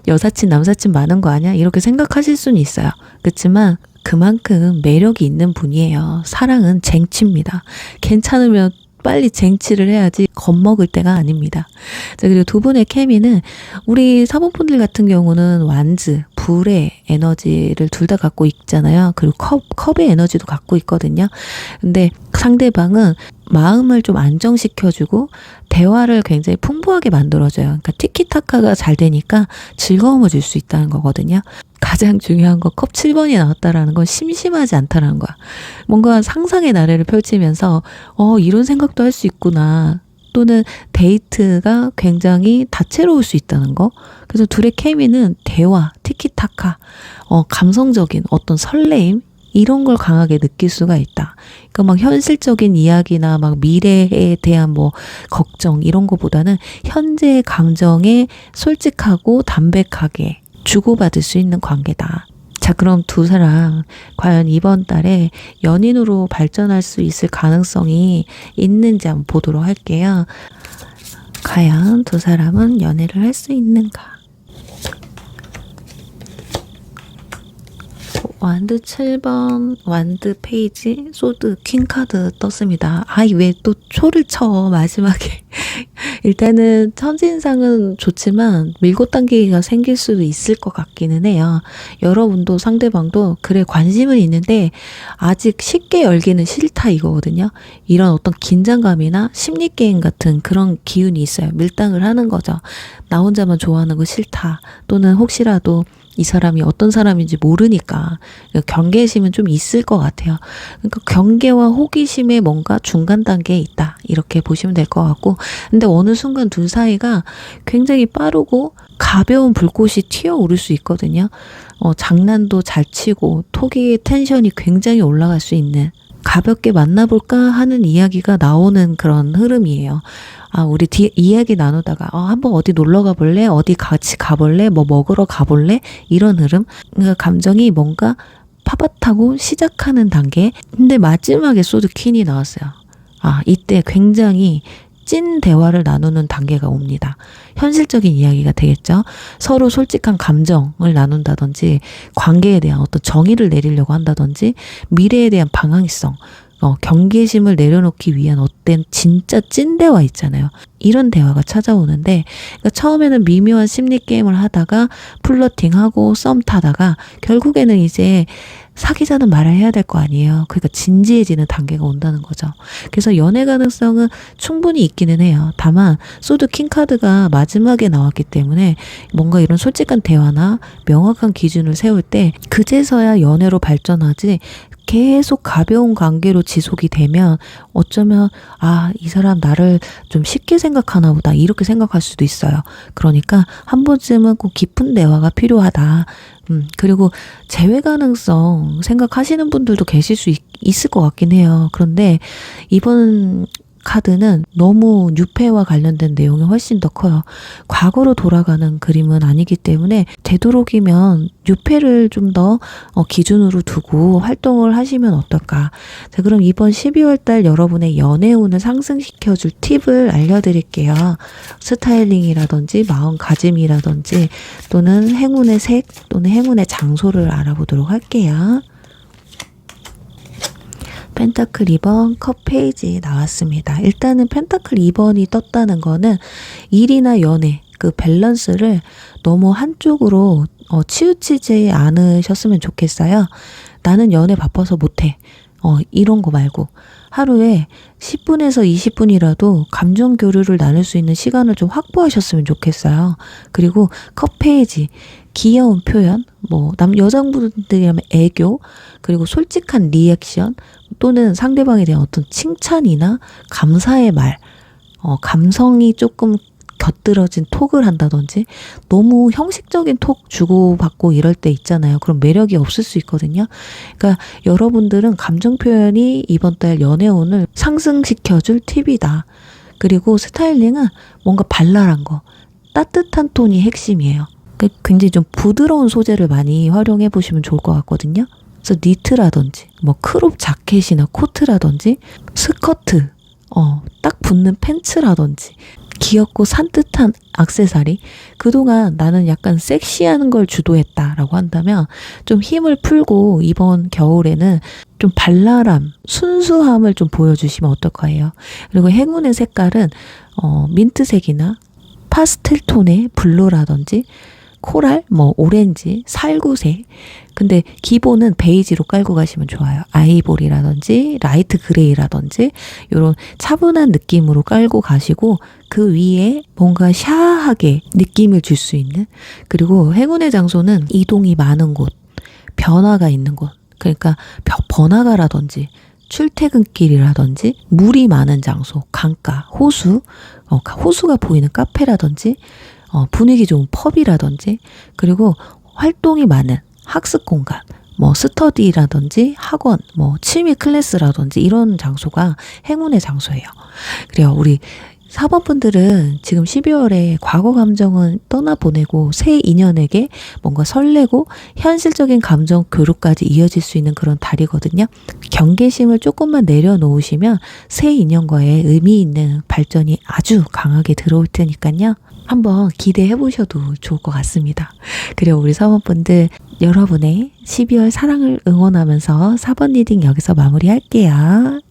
Speaker 1: 여사친 남사친 많은 거 아니야? 이렇게 생각하실 수는 있어요. 그렇지만 그만큼 매력이 있는 분이에요. 사랑은 쟁취입니다. 괜찮으면 빨리 쟁취를 해야지 겁먹을 때가 아닙니다. 자, 그리고 두 분의 케미는 우리 사모분들 같은 경우는 완즈, 불의 에너지를 둘 다 갖고 있잖아요. 그리고 컵의 에너지도 갖고 있거든요. 근데 상대방은 마음을 좀 안정시켜주고 대화를 굉장히 풍부하게 만들어줘요. 그러니까 티키타카가 잘 되니까 즐거움을 줄 수 있다는 거거든요. 가장 중요한 거, 컵 7번이 나왔다라는 건 심심하지 않다라는 거야. 뭔가 상상의 나래를 펼치면서 이런 생각도 할 수 있구나. 또는 데이트가 굉장히 다채로울 수 있다는 거. 그래서 둘의 케미는 대화, 티키타카, 감성적인 어떤 설레임, 이런 걸 강하게 느낄 수가 있다. 그러니까 막 현실적인 이야기나 막 미래에 대한 뭐 걱정 이런 거보다는 현재의 감정에 솔직하고 담백하게 주고받을 수 있는 관계다. 자, 그럼 두 사람 과연 이번 달에 연인으로 발전할 수 있을 가능성이 있는지 한번 보도록 할게요. 과연 두 사람은 연애를 할 수 있는가? 완드 7번, 완드 페이지, 소드, 퀸카드 떴습니다. 아이, 왜 또 초를 쳐, 마지막에. 일단은 첫인상은 좋지만 밀고 당기기가 생길 수도 있을 것 같기는 해요. 여러분도 상대방도 그래 관심은 있는데 아직 쉽게 열기는 싫다 이거거든요. 이런 어떤 긴장감이나 심리게임 같은 그런 기운이 있어요. 밀당을 하는 거죠. 나 혼자만 좋아하는 거 싫다. 또는 혹시라도 이 사람이 어떤 사람인지 모르니까 경계심은 좀 있을 것 같아요. 그러니까 경계와 호기심의 뭔가 중간 단계에 있다. 이렇게 보시면 될 것 같고, 근데 어느 순간 둘 사이가 굉장히 빠르고 가벼운 불꽃이 튀어오를 수 있거든요. 장난도 잘 치고 톡의 텐션이 굉장히 올라갈 수 있는, 가볍게 만나볼까 하는 이야기가 나오는 그런 흐름이에요. 아, 우리 이야기 나누다가 한번 어디 놀러 가볼래? 어디 같이 가볼래? 뭐 먹으러 가볼래? 이런 흐름. 그러니까 감정이 뭔가 파밭하고 시작하는 단계. 근데 마지막에 소드 퀸이 나왔어요. 아, 이때 굉장히 찐 대화를 나누는 단계가 옵니다. 현실적인 이야기가 되겠죠. 서로 솔직한 감정을 나눈다든지, 관계에 대한 어떤 정의를 내리려고 한다든지, 미래에 대한 방향성, 경계심을 내려놓기 위한 어떤 진짜 찐 대화 있잖아요. 이런 대화가 찾아오는데, 그러니까 처음에는 미묘한 심리 게임을 하다가 플러팅하고 썸 타다가 결국에는 이제 사귀자는 말을 해야 될 거 아니에요. 그러니까 진지해지는 단계가 온다는 거죠. 그래서 연애 가능성은 충분히 있기는 해요. 다만 소드 킹 카드가 마지막에 나왔기 때문에 뭔가 이런 솔직한 대화나 명확한 기준을 세울 때 그제서야 연애로 발전하지, 계속 가벼운 관계로 지속이 되면 어쩌면 이 사람 나를 좀 쉽게 생각하나 보다 이렇게 생각할 수도 있어요. 그러니까 한 번쯤은 꼭 깊은 대화가 필요하다. 그리고 재회 가능성 생각하시는 분들도 계실 수 있을 것 같긴 해요. 그런데 이번 카드는 너무 유폐와 관련된 내용이 훨씬 더 커요. 과거로 돌아가는 그림은 아니기 때문에 되도록이면 유폐를 좀 더 기준으로 두고 활동을 하시면 어떨까. 자, 그럼 이번 12월 달 여러분의 연애운을 상승시켜줄 팁을 알려드릴게요. 스타일링이라든지 마음가짐이라든지 또는 행운의 색 또는 행운의 장소를 알아보도록 할게요. 펜타클 2번 컵 페이지 나왔습니다. 일단은 펜타클 2번이 떴다는 거는 일이나 연애 그 밸런스를 너무 한쪽으로 치우치지 않으셨으면 좋겠어요. 나는 연애 바빠서 못해. 이런 거 말고 하루에 10분에서 20분이라도 감정 교류를 나눌 수 있는 시간을 좀 확보하셨으면 좋겠어요. 그리고 컵 페이지, 귀여운 표현, 여성분들이라면 애교, 그리고 솔직한 리액션, 또는 상대방에 대한 어떤 칭찬이나 감사의 말, 감성이 조금 곁들여진 톡을 한다든지, 너무 형식적인 톡 주고받고 이럴 때 있잖아요. 그럼 매력이 없을 수 있거든요. 그러니까 여러분들은 감정 표현이 이번 달 연애운을 상승시켜줄 팁이다. 그리고 스타일링은 뭔가 발랄한 거, 따뜻한 톤이 핵심이에요. 굉장히 좀 부드러운 소재를 많이 활용해 보시면 좋을 것 같거든요. 그래서 니트라든지 크롭 자켓이나 코트라든지 스커트, 딱 붙는 팬츠라든지 귀엽고 산뜻한 액세서리. 그동안 나는 약간 섹시한 걸 주도했다라고 한다면 좀 힘을 풀고 이번 겨울에는 좀 발랄함, 순수함을 좀 보여주시면 어떨까 해요. 그리고 행운의 색깔은 민트색이나 파스텔 톤의 블루라든지 코랄, 오렌지, 살구색. 근데 기본은 베이지로 깔고 가시면 좋아요. 아이보리라든지 라이트 그레이라든지 이런 차분한 느낌으로 깔고 가시고 그 위에 뭔가 샤하게 느낌을 줄 수 있는, 그리고 행운의 장소는 이동이 많은 곳, 변화가 있는 곳. 그러니까 번화가라든지 출퇴근길이라든지 물이 많은 장소, 강가, 호수, 호수가 보이는 카페라든지 분위기 좋은 펍이라든지, 그리고 활동이 많은 학습 공간, 뭐 스터디라든지 학원, 뭐 취미 클래스라든지 이런 장소가 행운의 장소예요. 그래요. 우리 4번 분들은 지금 12월에 과거 감정은 떠나보내고 새 인연에게 뭔가 설레고 현실적인 감정 교류까지 이어질 수 있는 그런 달이거든요. 경계심을 조금만 내려놓으시면 새 인연과의 의미 있는 발전이 아주 강하게 들어올 테니까요. 한번 기대해 보셔도 좋을 것 같습니다. 그리고 우리 4번 분들 여러분의 12월 사랑을 응원하면서 4번 리딩 여기서 마무리할게요.